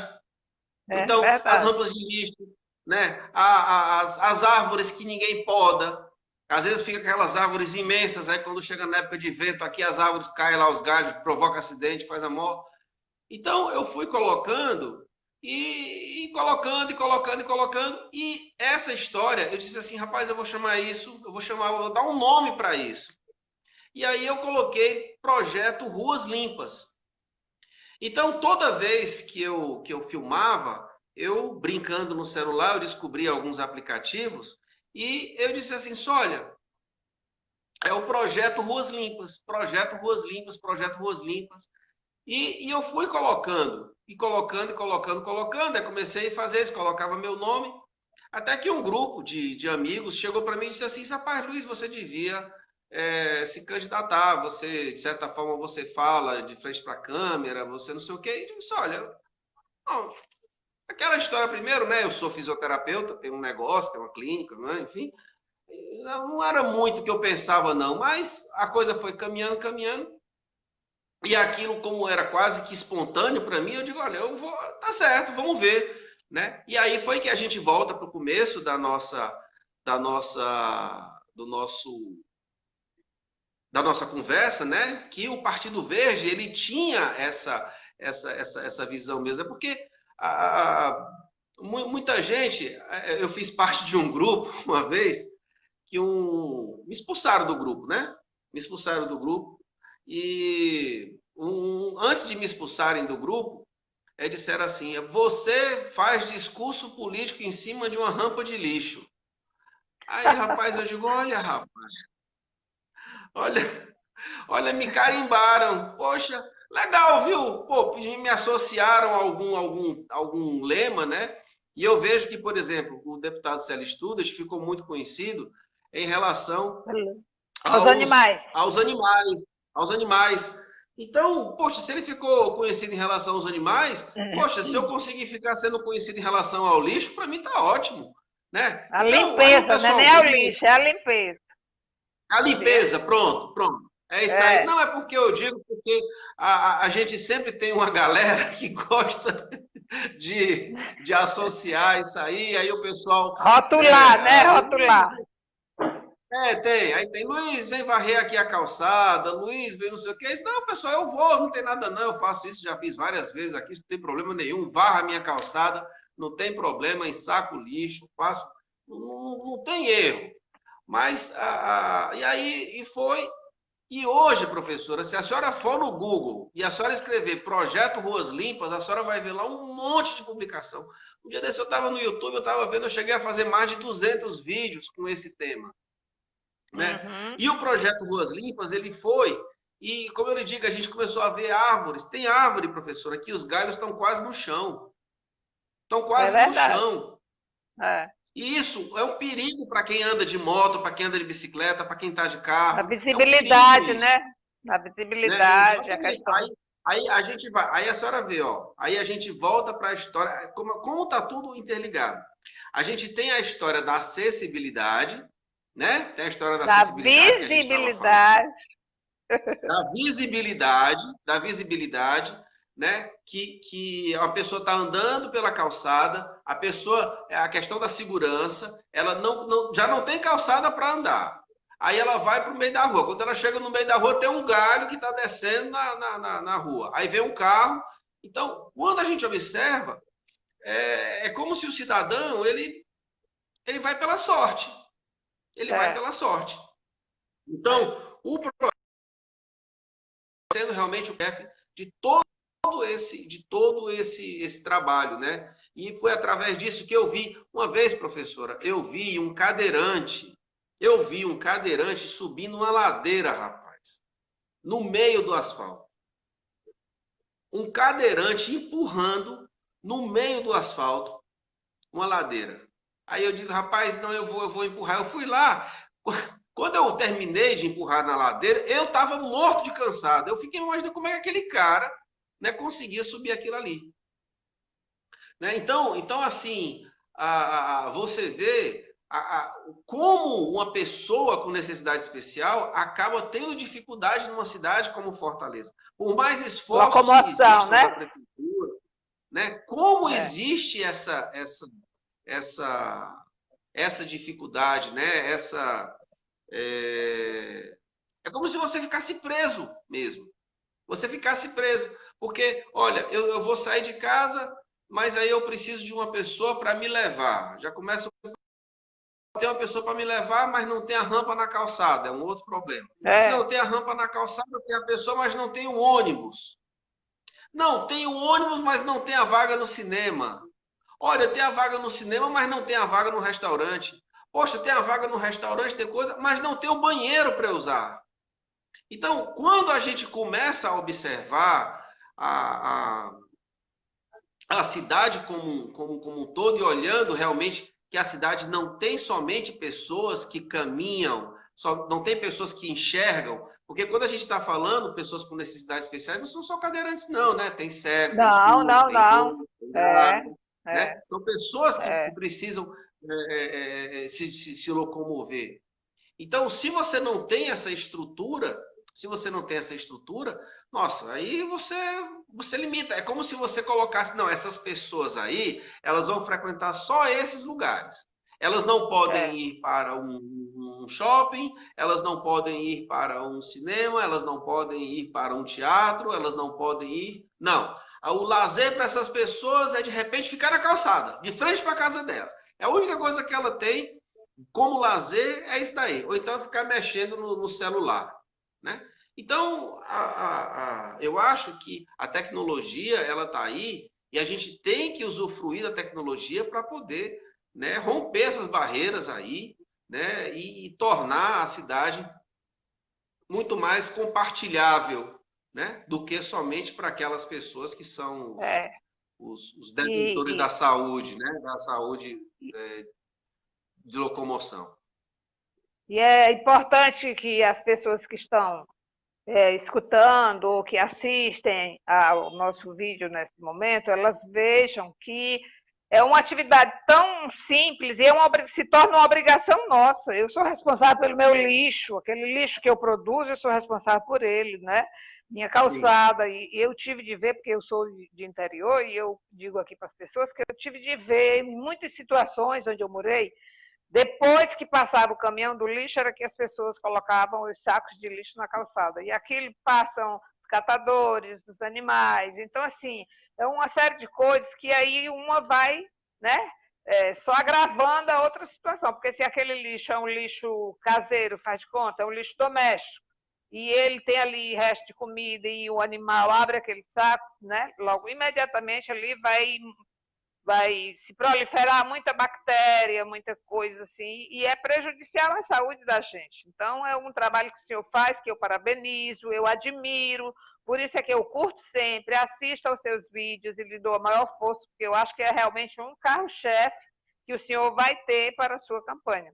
É Então, as verdade. rampas de lixo, né? As árvores que ninguém poda. Às vezes fica aquelas árvores imensas, aí quando chega na época de vento, aqui as árvores caem lá, os galhos, provoca acidente, faz a morte. Então, eu fui colocando e colocando e colocando e colocando. E essa história, eu disse assim, rapaz, eu vou chamar isso, vou dar um nome para isso. E aí eu coloquei Projeto Ruas Limpas. Então, toda vez que eu filmava, eu brincando no celular, eu descobri alguns aplicativos e eu disse assim, olha, é o Projeto Ruas Limpas, Projeto Ruas Limpas, Projeto Ruas Limpas. E eu fui colocando, e colocando, e colocando, colocando. Aí comecei a fazer isso, colocava meu nome. Até que um grupo de amigos chegou para mim e disse assim: rapaz, Luiz, você devia se candidatar. Você, de certa forma, você fala de frente para a câmera, você não sei o quê. E eu disse: olha, não, aquela história primeiro, né? Eu sou fisioterapeuta, tenho um negócio, tenho uma clínica, né? Enfim. Não era muito o que eu pensava, não, mas a coisa foi caminhando, caminhando. E aquilo, como era quase que espontâneo para mim, eu digo, olha, eu vou, tá certo, vamos ver, né? E aí foi que a gente volta para o começo do da nossa conversa, né? Que o Partido Verde ele tinha essa visão mesmo, é porque muita gente, eu fiz parte de um grupo uma vez me expulsaram do grupo, né? Me expulsaram do grupo e antes de me expulsarem do grupo, disseram assim: você faz discurso político em cima de uma rampa de lixo. Aí, rapaz, eu digo: olha, rapaz, olha, olha, me carimbaram. Poxa, legal, viu? Pô, me associaram a algum lema, né? E eu vejo que, por exemplo, o deputado Célio Studas ficou muito conhecido em relação Os animais. aos animais, aos animais. Então, poxa, se ele ficou conhecido em relação aos animais, poxa, se eu conseguir ficar sendo conhecido em relação ao lixo, para mim tá ótimo, né? A Então, aí o limpeza, não é pessoal nem o vinha, lixo, é a limpeza. a Entendeu? limpeza, pronto, pronto. É isso aí. É. Não é porque eu digo, porque a gente sempre tem uma galera que gosta de associar isso aí o pessoal, Rotular, né? né? Luiz, Rotular. tem. Aí tem, Luiz, vem varrer aqui a calçada, Luiz, vem não sei o que. Não, pessoal, eu vou, não tem nada não, eu faço isso, já fiz várias vezes aqui, não tem problema nenhum, varra a minha calçada, não tem problema, ensaco lixo, faço, não tem erro. Mas, e aí, e foi, e hoje, professora, se a senhora for no Google e a senhora escrever Projeto Ruas Limpas, a senhora vai ver lá um monte de publicação. Um dia desse eu estava no YouTube, eu estava vendo, eu cheguei a fazer mais de 200 vídeos com esse tema, né? Uhum. E o projeto Ruas Limpas, ele foi, e como eu lhe digo, a gente começou a ver árvores. Tem árvore, professor, aqui os galhos estão quase no chão. Estão É quase no verdade. chão. É. E isso é um perigo para quem anda de moto, para quem anda de bicicleta, para quem está de A carro. É um perigo visibilidade, isso, né? A né? visibilidade, a Exatamente. questão. Aí a gente vai, aí a senhora vê, ó, aí a gente volta para a história, como está tudo interligado. A gente tem a história da acessibilidade, né? Tem a história da Da acessibilidade que a gente estava falando. visibilidade. Da visibilidade, né? Que a pessoa está andando pela calçada, a pessoa, a questão da segurança, ela já não tem calçada para andar. Aí ela vai para o meio da rua. Quando ela chega no meio da rua, tem um galho que está descendo na rua. Aí vem um carro. Então, quando a gente observa, é como se o cidadão ele vai pela sorte. Ele vai pela sorte. Então, o projeto sendo realmente o chefe de todo esse trabalho, né? E foi através disso que eu vi, uma vez, professora, eu vi um cadeirante subindo uma ladeira, rapaz, no meio do asfalto. Um cadeirante empurrando no meio do asfalto uma ladeira. Aí eu digo, rapaz, não, eu vou empurrar. Eu fui lá. Quando eu terminei de empurrar na ladeira, eu estava morto de cansado. Eu fiquei imaginando como é que aquele cara, né, conseguia subir aquilo ali. Né? Então assim, você vê como uma pessoa com necessidade especial acaba tendo dificuldade numa cidade como Fortaleza. Por mais esforços que existam né? da prefeitura, né? Como existe essa dificuldade, né? É como se você ficasse preso mesmo. Você ficasse preso. Porque, olha, eu vou sair de casa, mas aí eu preciso de uma pessoa para me levar. Já começa a ter uma pessoa para me levar, mas não tem a rampa na calçada. É um outro problema. Não, tem a rampa na calçada, tem a pessoa, mas não tem o ônibus. Não, tem o ônibus, mas não tem a vaga no cinema. Olha, tem a vaga no cinema, mas não tem a vaga no restaurante. Poxa, tem a vaga no restaurante, tem coisa, mas não tem o banheiro para usar. Então, quando a gente começa a observar a cidade como um todo e olhando realmente que a cidade não tem somente pessoas que caminham, não tem pessoas que enxergam, porque quando a gente está falando pessoas com necessidades especiais, não são só cadeirantes, não, né? Tem cego, tem surdo, tem mudo, tem gato, né? São pessoas que precisam se locomover. Então, se você não tem essa estrutura, nossa, aí você limita. É como se você colocasse, não, essas pessoas aí, elas vão frequentar só esses lugares. Elas não podem ir para um shopping, elas não podem ir para um cinema, elas não podem ir para um teatro, elas não podem ir. Não. O lazer para essas pessoas é de repente ficar na calçada, de frente para a casa dela. É a única coisa que ela tem como lazer é isso daí. Ou então ficar mexendo no celular, né? Então, eu acho que a tecnologia ela está aí e a gente tem que usufruir da tecnologia para poder, né, romper essas barreiras aí, né, e tornar a cidade muito mais compartilhável, né, do que somente para aquelas pessoas que são os detentores da saúde, né, da saúde de locomoção. E é importante que as pessoas que estão escutando ou que assistem ao nosso vídeo nesse momento, elas vejam que é uma atividade tão simples e se torna uma obrigação nossa. Eu sou responsável pelo meu lixo, aquele lixo que eu produzo, eu sou responsável por ele, né? Minha calçada, e eu tive de ver, porque eu sou de interior, e eu digo aqui para as pessoas que eu tive de ver em muitas situações onde eu morei, depois que passava o caminhão do lixo, era que as pessoas colocavam os sacos de lixo na calçada. E aquilo passam os catadores dos animais. Então, assim, é uma série de coisas que aí uma vai, né, só agravando a outra situação. Porque se aquele lixo é um lixo caseiro, faz de conta, é um lixo doméstico, e ele tem ali resto de comida e o animal abre aquele saco, né, logo imediatamente ali vai se proliferar muita bactéria, muita coisa assim, e é prejudicial à saúde da gente. Então, é um trabalho que o senhor faz, que eu parabenizo, eu admiro, por isso é que eu curto sempre, assisto aos seus vídeos e lhe dou a maior força, porque eu acho que é realmente um carro-chefe que o senhor vai ter para a sua campanha.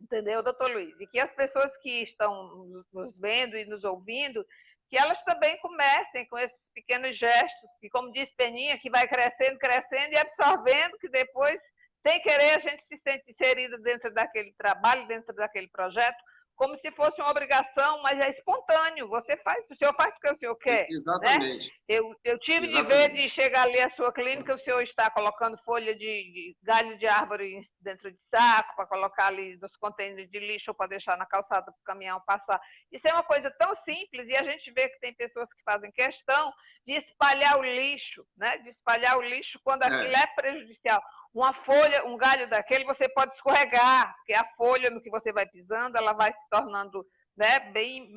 Entendeu, doutor Luiz? E que as pessoas que estão nos vendo e nos ouvindo, que elas também comecem com esses pequenos gestos, que, como diz Peninha, que vai crescendo, crescendo e absorvendo, que depois, sem querer, a gente se sente inserido dentro daquele trabalho, dentro daquele projeto, como se fosse uma obrigação, mas é espontâneo. Você faz, o senhor faz porque o senhor quer, né? Exatamente. Eu tive de ver, Exatamente. de chegar ali à sua clínica, o senhor está colocando folha de galho de árvore dentro de saco, para colocar ali nos contêineres de lixo ou para deixar na calçada para o caminhão passar. Isso é uma coisa tão simples, e a gente vê que tem pessoas que fazem questão de espalhar o lixo, né? De espalhar o lixo quando aquilo é prejudicial. Uma folha, um galho daquele, você pode escorregar, porque a folha, no que você vai pisando, ela vai se tornando, né, bem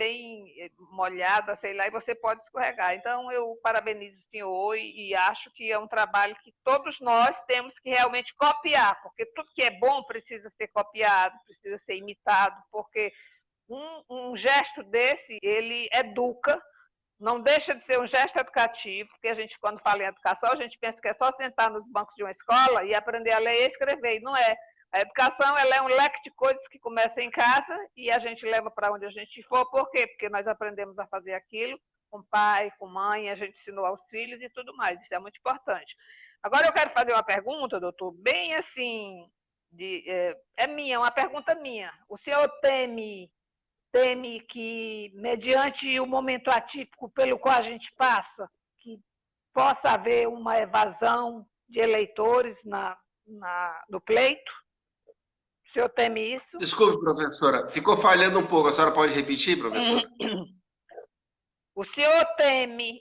molhada, sei lá, e você pode escorregar. Então, eu parabenizo o senhor e acho que é um trabalho que todos nós temos que realmente copiar, porque tudo que é bom precisa ser copiado, precisa ser imitado, porque um gesto desse, ele educa, não deixa de ser um gesto educativo, porque a gente, quando fala em educação, a gente pensa que é só sentar nos bancos de uma escola e aprender a ler e escrever, e não é. A educação, ela é um leque de coisas que começa em casa e a gente leva para onde a gente for. Por quê? Porque nós aprendemos a fazer aquilo com pai, com mãe, a gente ensinou aos filhos e tudo mais. Isso é muito importante. Agora eu quero fazer uma pergunta, doutor, bem assim, uma pergunta minha. O senhor teme que, mediante o momento atípico pelo qual a gente passa, que possa haver uma evasão de eleitores no pleito? O senhor teme isso? Desculpe, professora. Ficou falhando um pouco. A senhora pode repetir, professora? O senhor teme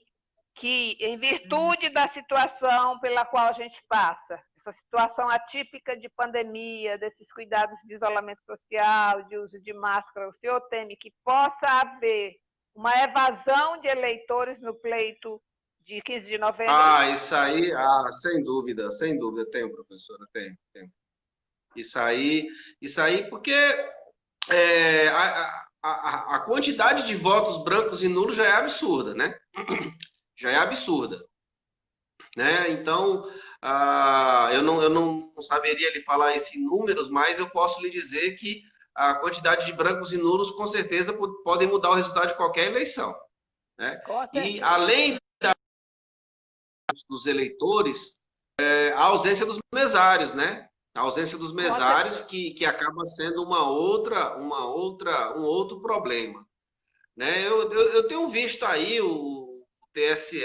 que, em virtude da situação pela qual a gente passa, essa situação atípica de pandemia, desses cuidados de isolamento social, de uso de máscara, o senhor teme que possa haver uma evasão de eleitores no pleito de 15 de novembro? Isso aí, sem dúvida, tenho, professora, tenho. Isso aí, porque a quantidade de votos brancos e nulos já é absurda, né? Já é absurda, né? Então, eu não saberia lhe falar isso em números, mas eu posso lhe dizer que a quantidade de brancos e nulos, com certeza, podem mudar o resultado de qualquer eleição, né? E, além dos eleitores, a ausência dos mesários, né? A ausência dos mesários que acaba sendo um outro problema, né? Eu tenho visto aí o TSE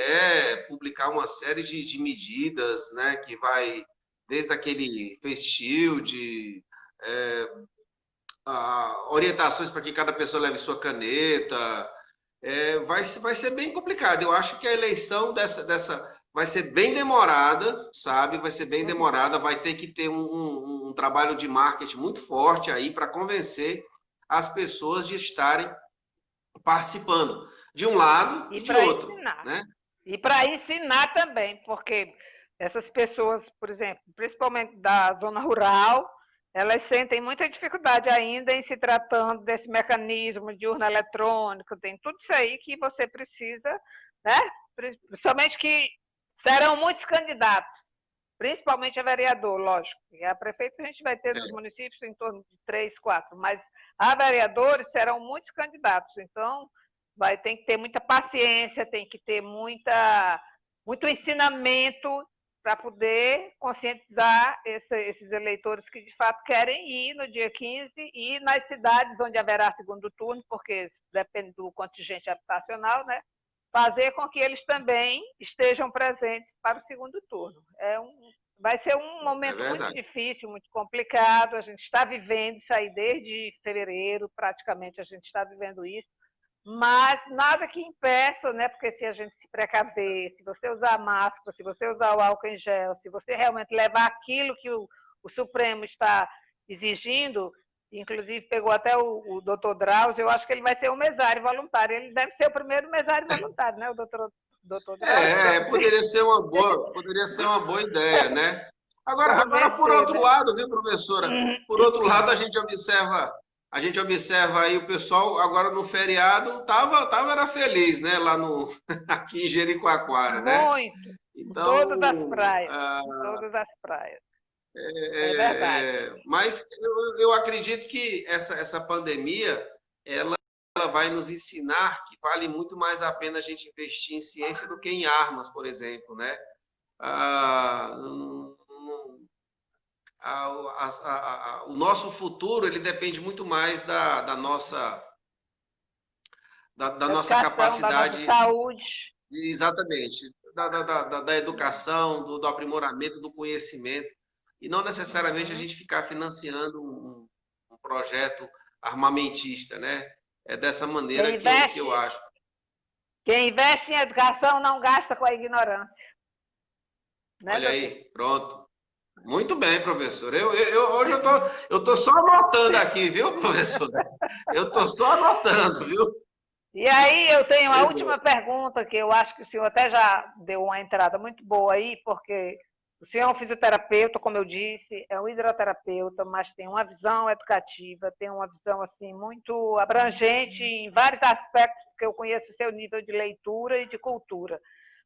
publicar uma série de medidas, né? Que vai desde aquele Face Shield, orientações para que cada pessoa leve sua caneta. Vai ser bem complicado. Eu acho que a eleição dessa vai ser bem demorada, sabe? Vai ser bem demorada. Vai ter que ter um trabalho de marketing muito forte aí para convencer as pessoas de estarem participando de um lado e de outro, ensinar. né? E para ensinar também, porque essas pessoas, por exemplo, principalmente da zona rural, elas sentem muita dificuldade ainda em se tratando desse mecanismo de urna eletrônica, tem tudo isso aí que você precisa, né? Principalmente que serão muitos candidatos, principalmente a vereador, lógico. E a prefeito a gente vai ter nos municípios em torno de 3, 4, mas a vereadores serão muitos candidatos, então tem que ter muita paciência, tem que ter muito ensinamento para poder conscientizar esses eleitores que de fato querem ir no dia 15 e nas cidades onde haverá segundo turno, porque depende do contingente habitacional, né? Fazer com que eles também estejam presentes para o segundo turno. Vai ser um momento muito difícil, muito complicado, a gente está vivendo isso aí desde fevereiro, praticamente a gente está vivendo isso, mas nada que impeça, né? Porque se a gente se precaver, se você usar máscara, se você usar o álcool em gel, se você realmente levar aquilo que o Supremo está exigindo, inclusive pegou até o doutor Drauzio, eu acho que ele vai ser um mesário voluntário, ele deve ser o primeiro mesário voluntário, né, o doutor Drauzio? Poderia ser uma boa ideia, né? Agora, por outro lado, viu, professora? Por outro lado, a gente observa aí o pessoal agora no feriado era feliz, né? Aqui em Jericoacoara, né? Muito. Então, todas as praias. Todas as praias. É verdade. Mas eu acredito que essa pandemia ela vai nos ensinar que vale muito mais a pena a gente investir em ciência do que em armas, por exemplo, né? o nosso futuro ele depende muito mais da nossa da nossa Educação, da nossa capacidade, saúde. exatamente, da educação, do aprimoramento do conhecimento, e não necessariamente a Uhum. gente ficar financiando um projeto armamentista, né? É dessa maneira que eu acho. Quem investe em educação não gasta com a ignorância. Né, Olha doutor? aí, pronto. Muito bem, professor. Hoje eu tô só anotando aqui, viu, professor? Eu tô só anotando, viu? E aí eu tenho a Pois última é. pergunta, que eu acho que o senhor até já deu uma entrada muito boa aí, porque o senhor é um fisioterapeuta, como eu disse, é um hidroterapeuta, mas tem uma visão educativa, tem uma visão assim muito abrangente em vários aspectos, porque eu conheço o seu nível de leitura e de cultura.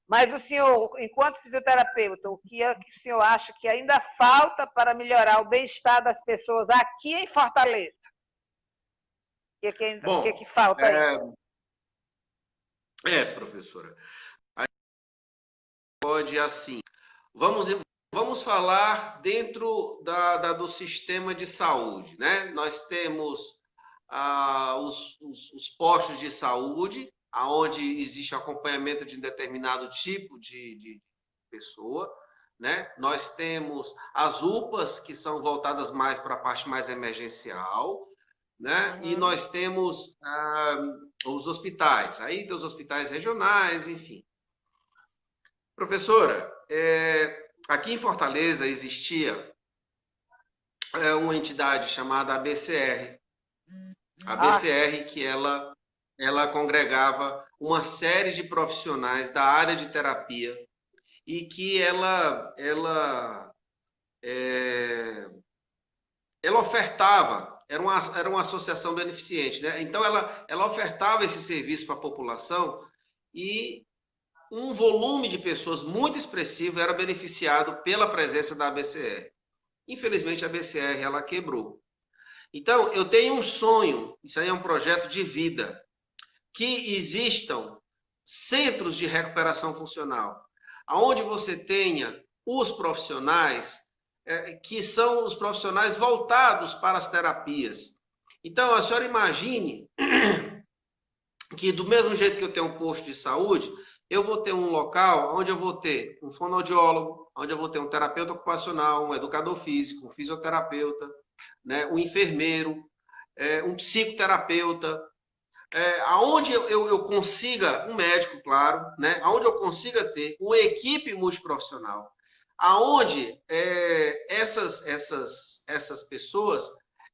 Mas o senhor, enquanto fisioterapeuta, o que é que o senhor acha que ainda falta para melhorar o bem-estar das pessoas aqui em Fortaleza? O que, Bom, que falta aí? professora, pode assim. Vamos, vamos falar dentro do sistema de saúde, né? Nós temos os postos de saúde, aonde existe acompanhamento de um determinado tipo de pessoa, né? Nós temos as UPAs, que são voltadas mais para a parte mais emergencial, né? E Uhum. nós temos os hospitais, aí tem os hospitais regionais, enfim. Professora, aqui em Fortaleza existia uma entidade chamada ABCR. A Ah, ABCR que ela congregava uma série de profissionais da área de terapia e que ela ofertava, era uma associação beneficente, né? Então ela ofertava esse serviço para a população e um volume de pessoas muito expressivo era beneficiado pela presença da ABCR. Infelizmente, a ABCR ela quebrou. Então, eu tenho um sonho, isso aí é um projeto de vida, que existam centros de recuperação funcional, aonde você tenha os profissionais que são os profissionais voltados para as terapias. Então, a senhora imagine que do mesmo jeito que eu tenho um posto de saúde, eu vou ter um local onde eu vou ter um fonoaudiólogo, onde eu vou ter um terapeuta ocupacional, um educador físico, um fisioterapeuta, né, um enfermeiro, um psicoterapeuta, aonde eu consiga, um médico, claro, né, aonde eu consiga ter uma equipe multiprofissional, aonde essas pessoas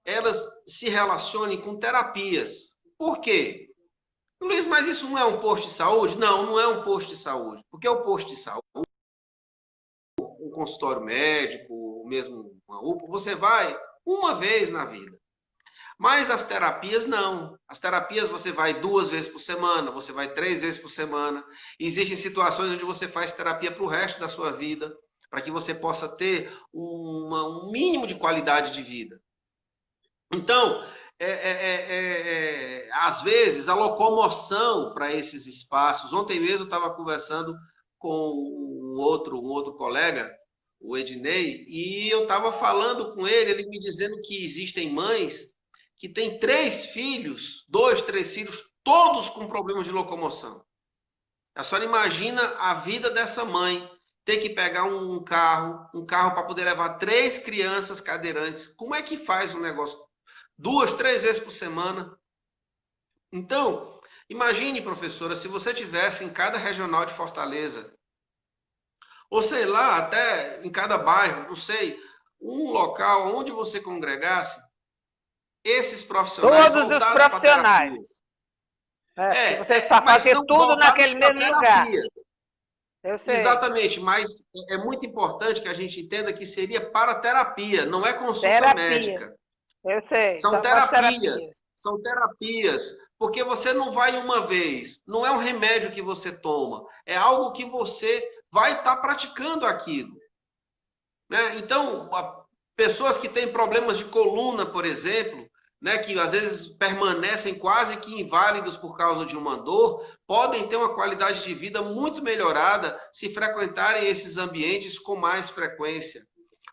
elas se relacionem com terapias. Por quê? Luiz, mas isso não é um posto de saúde? Não, não é um posto de saúde. Porque o posto de saúde, um consultório médico, mesmo uma UPA, você vai uma vez na vida. Mas as terapias não. As terapias você vai 2 vezes por semana, você vai 3 vezes por semana. Existem situações onde você faz terapia para o resto da sua vida, para que você possa ter um mínimo de qualidade de vida. Então, às vezes, a locomoção para esses espaços. Ontem mesmo eu estava conversando com um outro colega, o Ednei, e eu estava falando com ele, ele me dizendo que existem mães que têm 3 filhos, 2, 3 filhos, todos com problemas de locomoção. A senhora imagina a vida dessa mãe ter que pegar um carro para poder levar 3 crianças cadeirantes. Como é que faz um negócio 2, 3 vezes por semana? Então, imagine, professora, se você tivesse em cada regional de Fortaleza, ou sei lá, até em cada bairro, não sei, um local onde você congregasse esses profissionais todos os voltados para profissionais. terapias. Que você só Mas fazia são tudo voltados naquele para mesmo lugar. terapias. Eu sei. Exatamente, mas é muito importante que a gente entenda que seria para terapia, não é consulta Terapia. médica. Eu sei. São Só para terapia. são terapias, porque você não vai uma vez, não é um remédio que você toma, é algo que você vai estar praticando aquilo, né? Então, pessoas que têm problemas de coluna, por exemplo, né, que às vezes permanecem quase que inválidos por causa de uma dor, podem ter uma qualidade de vida muito melhorada se frequentarem esses ambientes com mais frequência.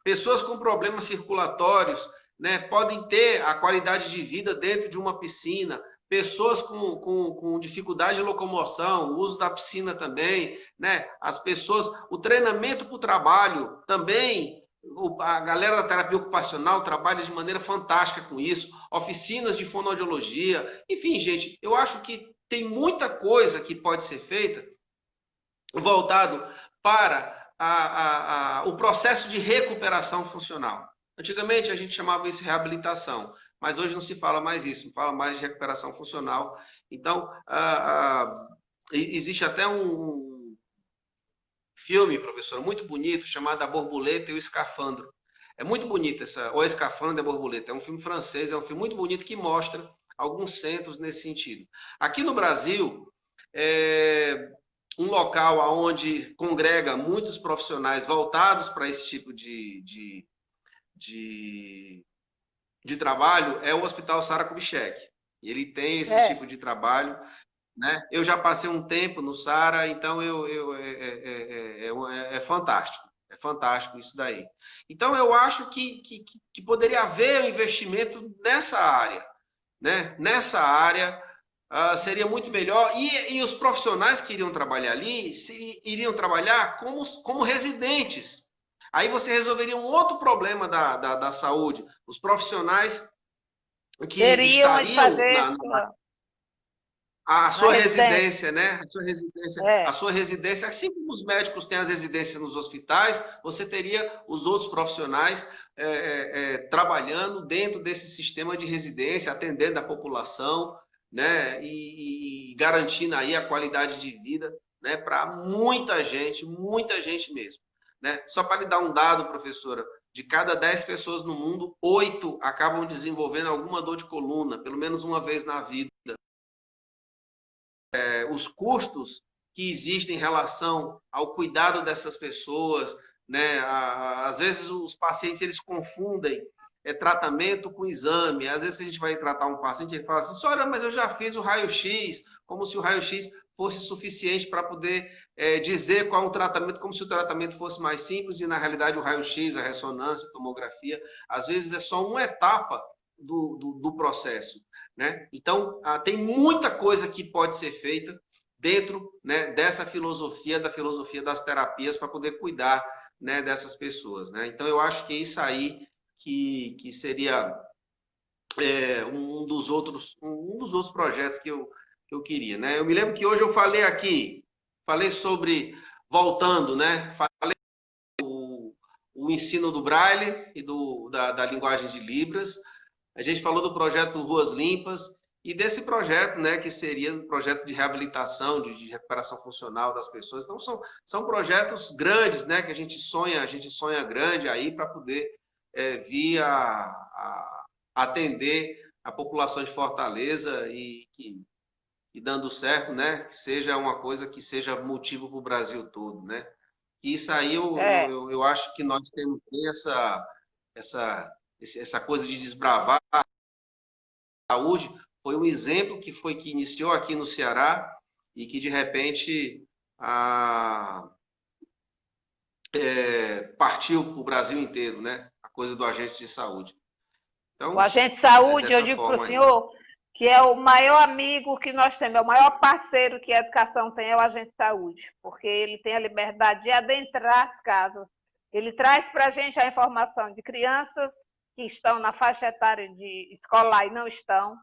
Pessoas com problemas circulatórios, né, podem ter a qualidade de vida dentro de uma piscina. Pessoas com dificuldade de locomoção, o uso da piscina também, né? As pessoas, o treinamento para o trabalho também, a galera da terapia ocupacional trabalha de maneira fantástica com isso, oficinas de fonoaudiologia, enfim, gente, eu acho que tem muita coisa que pode ser feita voltado para o processo de recuperação funcional. Antigamente a gente chamava isso de reabilitação, mas hoje não se fala mais isso, fala mais de recuperação funcional. Então, existe até um filme, professor, muito bonito, chamado A Borboleta e o Escafandro. É muito bonito ou Escafandro e a Borboleta. É um filme francês, é um filme muito bonito que mostra alguns centros nesse sentido. Aqui no Brasil, um local onde congrega muitos profissionais voltados para esse tipo de trabalho é o Hospital Sara Kubitschek. Ele tem esse tipo de trabalho, né? Eu já passei um tempo no Sara, então é fantástico. É fantástico isso daí. Então, eu acho que poderia haver um investimento nessa área, né? Nessa área, seria muito melhor. E os profissionais que iriam trabalhar ali iriam trabalhar como residentes. Aí você resolveria um outro problema da saúde. Os profissionais que Teriam de estariam fazer a na sua residência. residência, né? A sua residência, assim como os médicos têm as residências nos hospitais, você teria os outros profissionais trabalhando dentro desse sistema de residência, atendendo a população, né? E garantindo aí a qualidade de vida, né? Para muita gente mesmo, né? Só para lhe dar um dado, professora, de cada 10 pessoas no mundo, 8 acabam desenvolvendo alguma dor de coluna, pelo menos uma vez na vida. Os custos que existem em relação ao cuidado dessas pessoas, né? Às vezes os pacientes eles confundem tratamento com exame. Às vezes a gente vai tratar um paciente, ele fala assim: senhora, mas eu já fiz o raio-x, como se o raio-x fosse suficiente para poder dizer qual é o tratamento, como se o tratamento fosse mais simples, e na realidade o raio-x, a ressonância, a tomografia, às vezes é só uma etapa do processo. Né? Então, tem muita coisa que pode ser feita dentro, né, dessa filosofia, da filosofia das terapias, para poder cuidar, né, dessas pessoas. Né? Então, eu acho que isso aí que seria um dos outros projetos que eu queria. Né? Eu me lembro que hoje eu falei sobre, voltando, né? Falei o ensino do Braille e da linguagem de Libras. A gente falou do projeto Ruas Limpas e desse projeto, né, que seria um projeto de reabilitação, de recuperação funcional das pessoas. Então, são projetos grandes, né, que a gente sonha grande aí para poder vir a atender a população de Fortaleza e dando certo, né, que seja uma coisa que seja motivo para o Brasil todo, né? E isso aí eu acho que nós temos essa coisa de desbravar a saúde. Foi um exemplo que iniciou aqui no Ceará e que de repente partiu para o Brasil inteiro, né? A coisa do agente de saúde. Então, o agente de saúde, eu dessa digo para o forma aí. senhor que é o maior amigo que nós temos, é o maior parceiro que a educação tem, é o agente de saúde, porque ele tem a liberdade de adentrar as casas. Ele traz para a gente a informação de crianças que estão na faixa etária de escolar e não estão.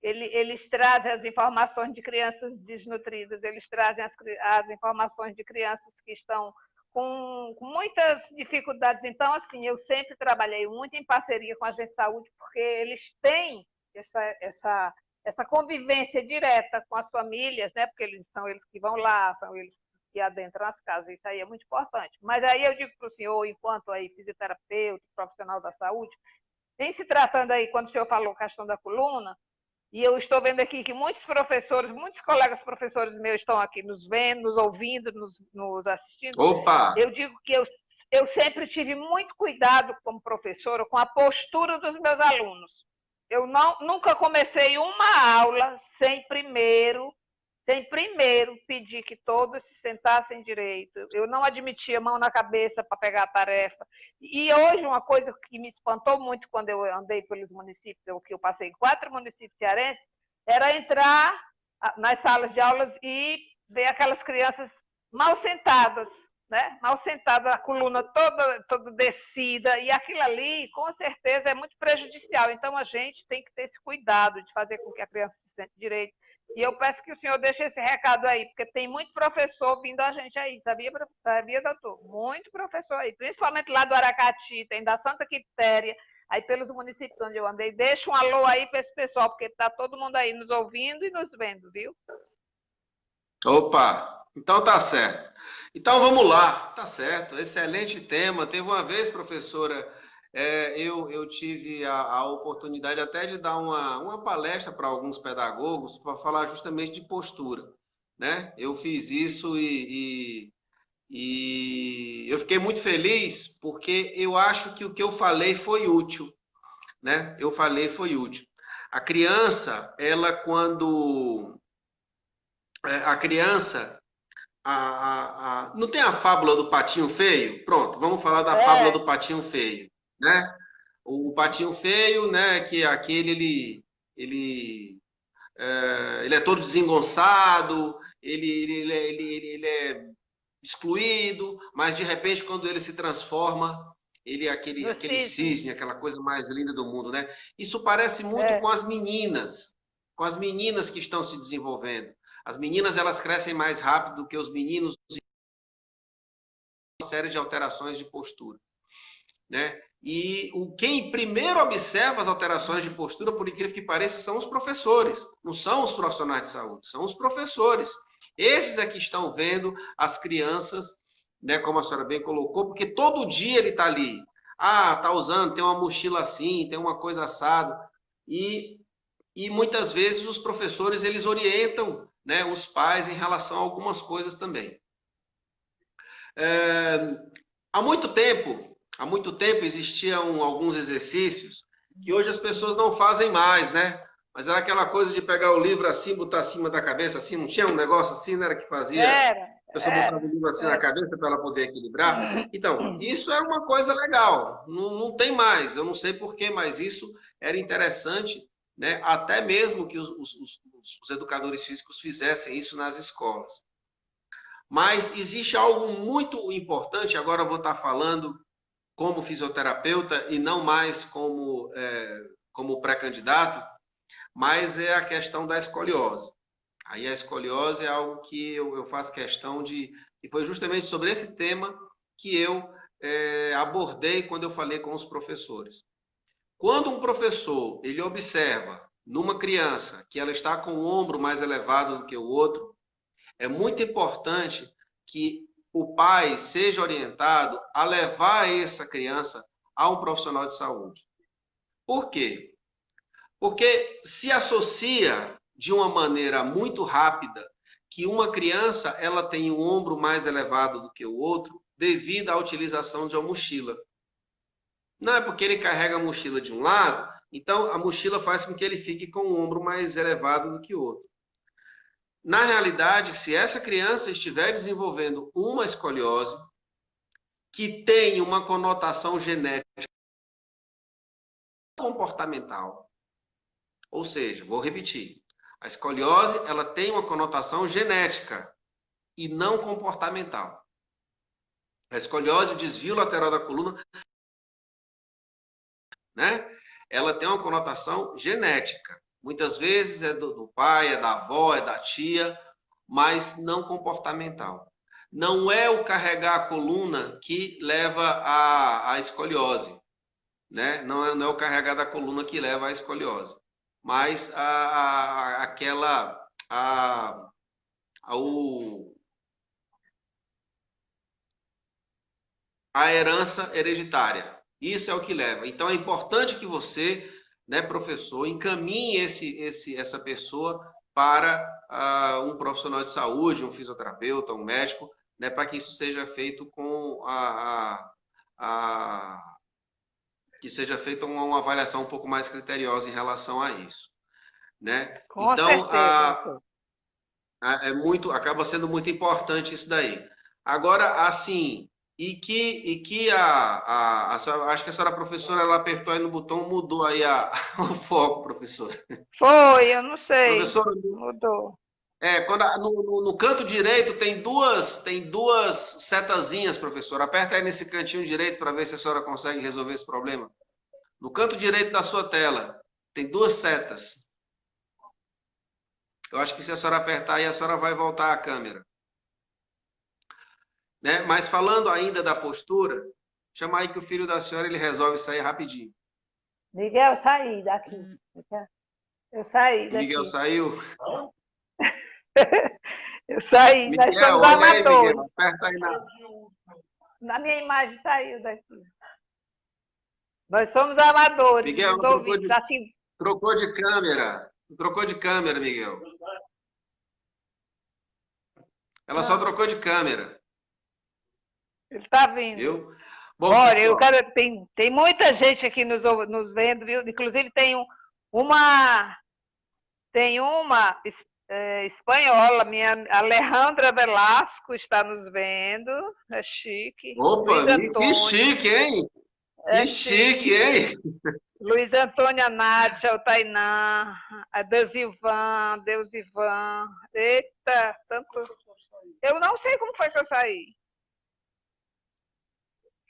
Eles trazem as informações de crianças desnutridas, eles trazem as informações de crianças que estão com muitas dificuldades. Então, assim, eu sempre trabalhei muito em parceria com a agente de saúde, porque eles têm essa convivência direta com as famílias, né? Porque são eles que vão lá, são eles que adentram as casas, isso aí é muito importante. Mas aí eu digo para o senhor, enquanto aí fisioterapeuta, profissional da saúde, em se tratando aí, quando o senhor falou a questão da coluna, e eu estou vendo aqui que muitos professores, muitos colegas professores meus estão aqui nos vendo, nos ouvindo, nos assistindo. Opa! Eu digo que eu sempre tive muito cuidado como professora com a postura dos meus alunos. Eu nunca comecei uma aula sem primeiro tem primeiro pedir que todos se sentassem direito. Eu não admitia mão na cabeça para pegar a tarefa. E hoje, uma coisa que me espantou muito quando eu andei pelos municípios, que eu passei em 4 municípios cearenses, era entrar nas salas de aulas e ver aquelas crianças mal sentadas, né? Mal sentada, a coluna toda descida, e aquilo ali, com certeza, é muito prejudicial. Então, a gente tem que ter esse cuidado de fazer com que a criança se sente direito. E eu peço que o senhor deixe esse recado aí, porque tem muito professor vindo a gente aí, sabia, doutor? Muito professor aí, principalmente lá do Aracati, tem da Santa Quitéria, aí pelos municípios onde eu andei. Deixa um alô aí para esse pessoal, porque está todo mundo aí nos ouvindo e nos vendo, viu? Opa, então tá certo. Então vamos lá, tá certo. Excelente tema. Teve uma vez, professora, eu tive a oportunidade até de dar uma palestra para alguns pedagogos para falar justamente de postura, né? Eu fiz isso e eu fiquei muito feliz porque eu acho que o que eu falei foi útil, né? Eu falei foi útil. A criança, ela quando a criança não tem a fábula do patinho feio? Pronto, vamos falar da fábula do patinho feio, né? O patinho feio, né? Que aquele ele, ele é todo desengonçado, ele é excluído, mas de repente quando ele se transforma, ele é aquele cisne, aquela coisa mais linda do mundo, né? Isso parece muito com as meninas que estão se desenvolvendo. As meninas, elas crescem mais rápido do que os meninos, uma série de alterações de postura, né? E quem primeiro observa as alterações de postura, por incrível que pareça, são os professores, não são os profissionais de saúde, são os professores. Esses é que estão vendo as crianças, né, como a senhora bem colocou, porque todo dia ele está ali. Ah, tá usando, tem uma mochila assim, tem uma coisa assada. E muitas vezes os professores, eles orientam, né, os pais em relação a algumas coisas também. Há muito tempo existiam alguns exercícios que hoje as pessoas não fazem mais, né? Mas era aquela coisa de pegar o livro assim, botar acima da cabeça, assim, não tinha um negócio assim, não era que fazia? A pessoa botava o livro assim na cabeça para ela poder equilibrar. Então, isso era uma coisa legal, não tem mais, eu não sei porquê, mas isso era interessante, né? Até mesmo que os educadores físicos fizessem isso nas escolas. Mas existe algo muito importante, agora eu vou estar falando como fisioterapeuta e não mais como pré-candidato, mas é a questão da escoliose. Aí a escoliose é algo que eu faço questão de... E foi justamente sobre esse tema que eu abordei quando eu falei com os professores. Quando um professor ele observa numa criança que ela está com o ombro mais elevado do que o outro, é muito importante que o pai seja orientado a levar essa criança a um profissional de saúde. Por quê? Porque se associa de uma maneira muito rápida que uma criança ela tem um ombro mais elevado do que o outro devido à utilização de uma mochila. Não é porque ele carrega a mochila de um lado, então a mochila faz com que ele fique com o ombro mais elevado do que o outro. Na realidade, se essa criança estiver desenvolvendo uma escoliose que tem uma conotação genética comportamental, ou seja, vou repetir, a escoliose ela tem uma conotação genética e não comportamental. A escoliose, o desvio lateral da coluna, né? Ela tem uma conotação genética. Muitas vezes é do pai, é da avó, é da tia, mas não comportamental. Não é o carregar a coluna que leva à escoliose, né? Não é o carregar da coluna que leva à escoliose, mas a herança hereditária. Isso é o que leva. Então é importante que você, né, professor, encaminhe essa pessoa para um profissional de saúde, um fisioterapeuta, um médico, né, para que isso seja feito com que seja feita uma avaliação um pouco mais criteriosa em relação a isso, né? Com certeza. acaba sendo muito importante isso daí. Agora, assim, acho que a senhora professora, ela apertou aí no botão, mudou aí o foco, professora. Foi, eu não sei. Professora, Mudou. no canto direito tem duas setazinhas, professora. Aperta aí nesse cantinho direito para ver se a senhora consegue resolver esse problema. No canto direito da sua tela, tem duas setas. Eu acho que se a senhora apertar aí, a senhora vai voltar a câmera. Né? Mas falando ainda da postura, chama aí que o filho da senhora ele resolve isso aí rapidinho. Miguel, eu saí daqui. Eu saí Miguel daqui. saiu. Eu saí. Nós Miguel, somos olha aí, Miguel. amadores. Aperta aí Na minha imagem saiu daqui. Nós somos amadores, Miguel, os não trocou ouvintes. de, Assim, trocou de câmera. Trocou de câmera, Miguel. Ela só não, trocou de câmera, ele está vindo. viu? Bom, Olha, eu pessoal. quero, tem muita gente aqui nos vendo, viu? Inclusive uma, tem uma espanhola, minha Alejandra Velasco está nos vendo, é chique. Opa, Luiz que Antônio, chique, hein? é Que chique, chique. hein? Luiz Antônio, a Nádia, o Tainá, a Deusivan, Deusivan. Eita, tanto. Eu não sei como foi que eu saí.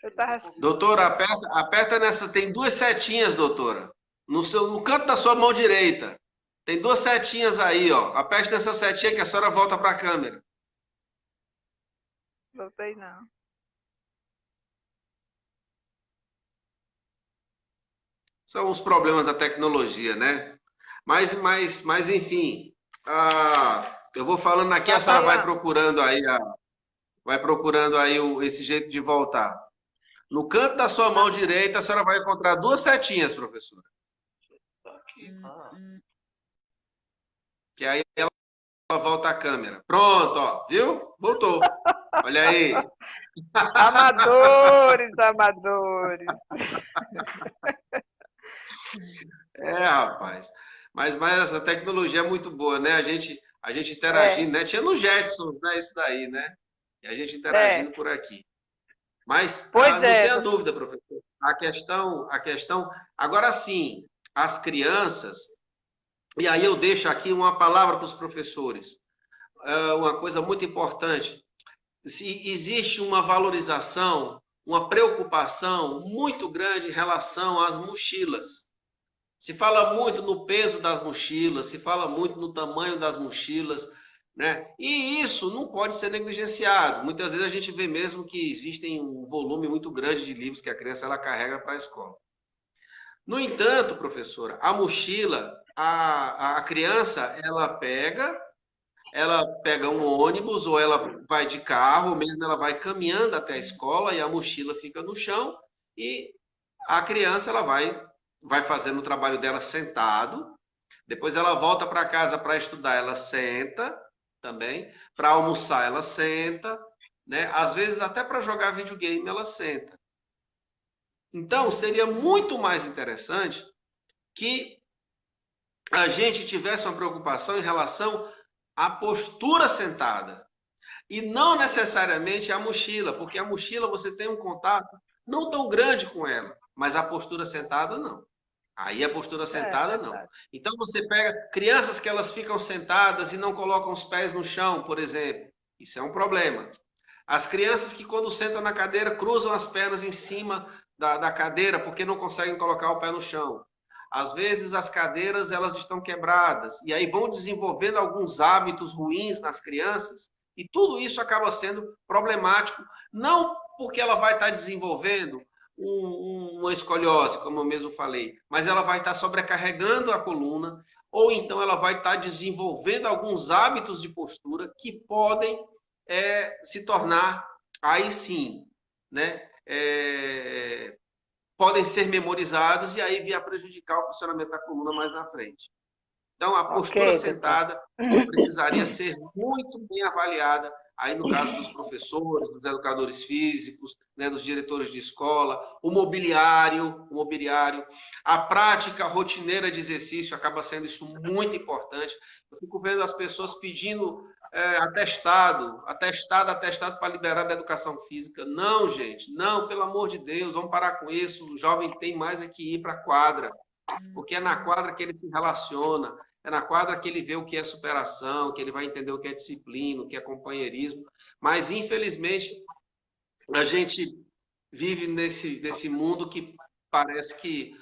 Eu tava... Doutora, aperta nessa. Tem duas setinhas, doutora. No canto da sua mão direita. Tem duas setinhas aí, ó. Aperte nessa setinha que a senhora volta para a câmera. Não sei não. São os problemas da tecnologia, né? Mas enfim. Eu vou falando aqui, Tá a senhora vai falando. procurando aí, esse jeito de voltar. No canto da sua mão direita, a senhora vai encontrar duas setinhas, professora. Que aí ela volta a câmera. Pronto, ó, viu? Voltou. Olha aí. Amadores, amadores. Rapaz. Mas essa tecnologia é muito boa, né? A gente interagindo, né? Tinha nos Jetsons, né? Isso daí, né? E a gente interagindo por aqui. Mas Pois não é. tenha dúvida, professor. A questão. Agora sim, as crianças. E aí eu deixo aqui uma palavra para os professores. Uma coisa muito importante. Se existe uma valorização, uma preocupação muito grande em relação às mochilas. Se fala muito no peso das mochilas, se fala muito no tamanho das mochilas, né? E isso não pode ser negligenciado. Muitas vezes a gente vê mesmo que existem um volume muito grande de livros que a criança ela carrega para a escola. No entanto, professora, a mochila, a criança, ela pega um ônibus ou ela vai de carro, ou mesmo ela vai caminhando até a escola e a mochila fica no chão e a criança ela vai fazendo o trabalho dela sentado, depois ela volta para casa para estudar, ela senta também, para almoçar ela senta, né? Às vezes até para jogar videogame ela senta. Então, seria muito mais interessante que a gente tivesse uma preocupação em relação à postura sentada. E não necessariamente a mochila, porque a mochila você tem um contato não tão grande com ela, mas a postura sentada não. Aí a postura sentada não. Então você pega crianças que elas ficam sentadas e não colocam os pés no chão, por exemplo. Isso é um problema. As crianças que quando sentam na cadeira cruzam as pernas em cima da cadeira porque não conseguem colocar o pé no chão. Às vezes as cadeiras elas estão quebradas e aí vão desenvolvendo alguns hábitos ruins nas crianças e tudo isso acaba sendo problemático, não porque ela vai estar desenvolvendo uma escoliose, como eu mesmo falei, mas ela vai estar sobrecarregando a coluna, ou então ela vai estar desenvolvendo alguns hábitos de postura que podem se tornar, aí sim, né, podem ser memorizados e aí vir a prejudicar o funcionamento da coluna mais na frente. Então, a postura sentada precisaria ser muito bem avaliada, aí no caso dos professores, dos educadores físicos, né, dos diretores de escola, o mobiliário, a prática rotineira de exercício acaba sendo isso muito importante. Eu fico vendo as pessoas pedindo atestado para liberar da educação física. Não, gente, não, pelo amor de Deus, vamos parar com isso. O jovem tem mais é que ir para a quadra, porque é na quadra que ele se relaciona, é na quadra que ele vê o que é superação, que ele vai entender o que é disciplina, o que é companheirismo. Mas, infelizmente, a gente vive nesse mundo que parece que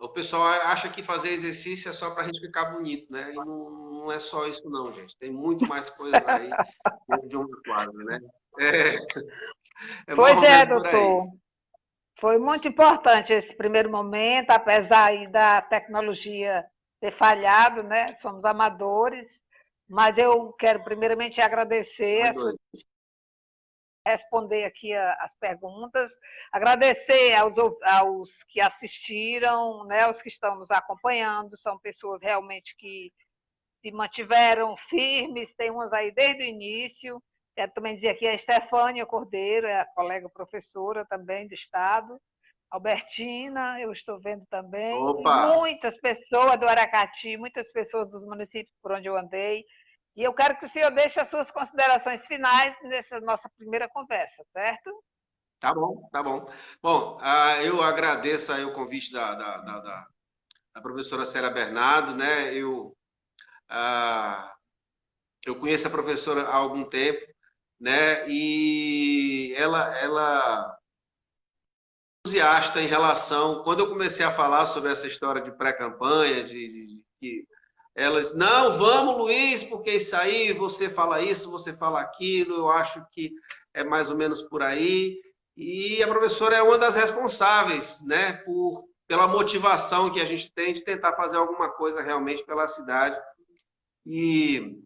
o pessoal acha que fazer exercício é só para a gente ficar bonito, né? E não é só isso, não, gente. Tem muito mais coisas aí dentro de uma quadra, né? É, é mais Pois ou é, menos por aí. doutor. Foi muito importante esse primeiro momento, apesar aí da tecnologia ter falhado, né? Somos amadores, mas eu quero primeiramente agradecer Nós a sua dois. responder aqui as perguntas, agradecer aos que assistiram, né, aos que estão nos acompanhando, são pessoas realmente que se mantiveram firmes, tem umas aí desde o início. Quero também dizer aqui a Estefânia Cordeiro, é a colega professora também do Estado, Albertina, eu estou vendo também, e Opa! muitas pessoas do Aracati, muitas pessoas dos municípios por onde eu andei, e eu quero que o senhor deixe as suas considerações finais nessa nossa primeira conversa, certo? Tá bom, tá bom. Bom, eu agradeço aí o convite da professora Célia Bernardo, né? Ah, eu conheço a professora há algum tempo, né? E ela entusiasta em relação. Quando eu comecei a falar sobre essa história de pré-campanha, que elas, não, vamos, Luiz, porque isso aí, você fala isso, você fala aquilo, eu acho que é mais ou menos por aí. E a professora é uma das responsáveis, né, pela motivação que a gente tem de tentar fazer alguma coisa realmente pela cidade. E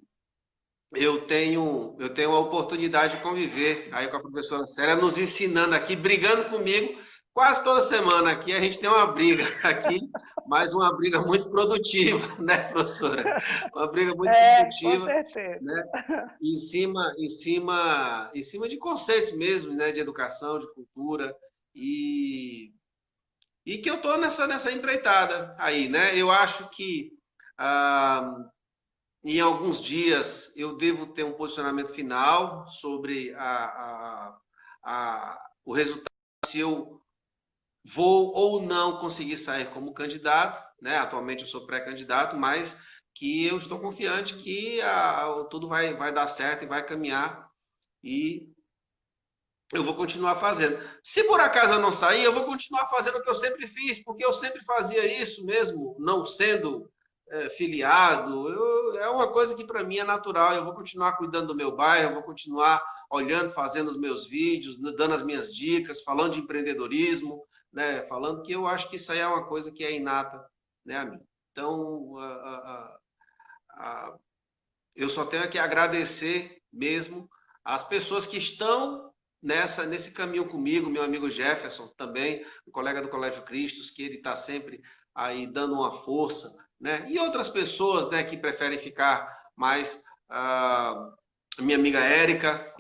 eu tenho a oportunidade de conviver aí com a professora Célia, nos ensinando aqui, brigando comigo quase toda semana aqui. A gente tem uma briga aqui, mas uma briga muito produtiva, né, professora? Uma briga muito Com produtiva, certeza. né? Em cima de conceitos mesmo, né, de educação, de cultura e que eu estou nessa empreitada aí, né? Eu acho que ah, em alguns dias eu devo ter um posicionamento final sobre o resultado, se eu vou ou não conseguir sair como candidato, né? Atualmente eu sou pré-candidato, mas que eu estou confiante que tudo vai dar certo e vai caminhar e eu vou continuar fazendo. Se por acaso eu não sair, eu vou continuar fazendo o que eu sempre fiz, porque eu sempre fazia isso mesmo, não sendo filiado. É uma coisa que para mim é natural. Eu vou continuar cuidando do meu bairro, eu vou continuar olhando, fazendo os meus vídeos, dando as minhas dicas, falando de empreendedorismo, né? Falando que eu acho que isso aí é uma coisa que é inata, né, a mim. Então, eu só tenho que agradecer mesmo às pessoas que estão nesse caminho comigo, meu amigo Jefferson também, o colega do Colégio Cristos, que ele está sempre aí dando uma força, né? E outras pessoas, né, que preferem ficar mais, minha amiga Érica,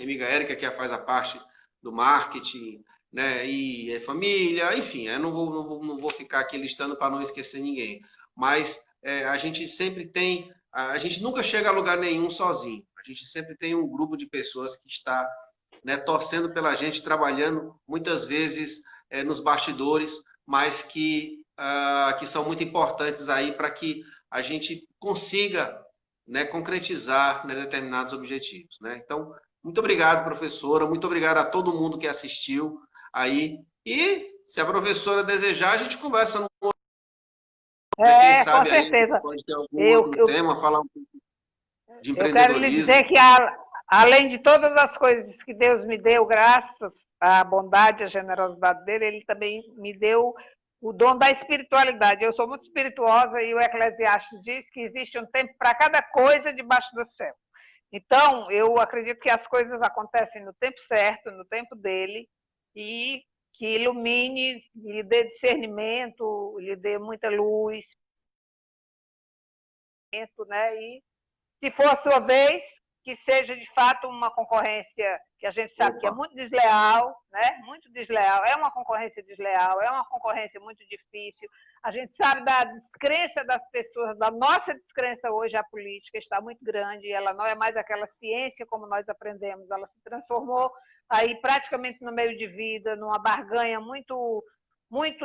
que faz a parte do marketing, né? E é família, enfim, eu não vou ficar aqui listando para não esquecer ninguém. Mas a gente sempre tem a gente nunca chega a lugar nenhum sozinho. A gente sempre tem um grupo de pessoas que está, né, torcendo pela gente, trabalhando muitas vezes nos bastidores, mas que são muito importantes aí para que a gente consiga, né, concretizar, né, determinados objetivos, né? Então, muito obrigado, professora, muito obrigado a todo mundo que assistiu aí. E se a professora desejar, a gente conversa, né? Quem Com sabe aí a gente certeza. pode ter algum Eu, outro eu, tema, falar um pouco de eu quero lhe empreendedorismo. dizer que, além de todas as coisas que Deus me deu, graças à bondade e à generosidade dele, ele também me deu o dom da espiritualidade. Eu sou muito espirituosa e o Eclesiastes diz que existe um tempo para cada coisa debaixo do céu. Então, eu acredito que as coisas acontecem no tempo certo, no tempo dele, e que ilumine, lhe dê discernimento, lhe dê muita luz, né? E se for a sua vez, que seja, de fato, uma concorrência que a gente sabe que é muito desleal, né? Muito desleal, é uma concorrência desleal, é uma concorrência muito difícil. A gente sabe da descrença das pessoas, da nossa descrença hoje à política está muito grande, ela não é mais aquela ciência como nós aprendemos, ela se transformou aí praticamente no meio de vida, numa barganha muito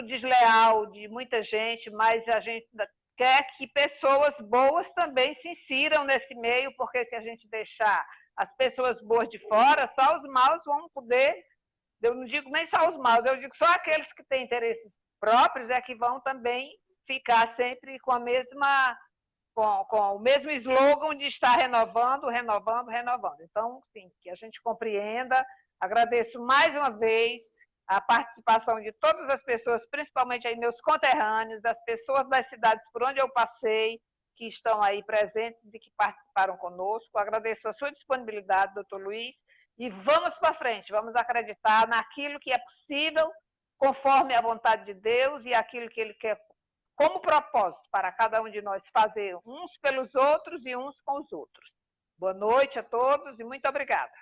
desleal de muita gente, mas a gente quer que pessoas boas também se insiram nesse meio, porque se a gente deixar as pessoas boas de fora, só os maus vão poder, eu não digo nem só os maus, eu digo só aqueles que têm interesses próprios é que vão também ficar sempre com a mesma, com o mesmo slogan de estar renovando, renovando, renovando. Então, sim, que a gente compreenda. Agradeço mais uma vez a participação de todas as pessoas, principalmente aí meus conterrâneos, as pessoas das cidades por onde eu passei, que estão aí presentes e que participaram conosco. Agradeço a sua disponibilidade, doutor Luiz, e vamos para frente, vamos acreditar naquilo que é possível, conforme a vontade de Deus e aquilo que Ele quer como propósito para cada um de nós fazer uns pelos outros e uns com os outros. Boa noite a todos e muito obrigada.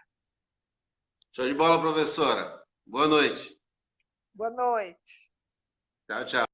Show de bola, professora. Boa noite. Boa noite. Tchau, tchau.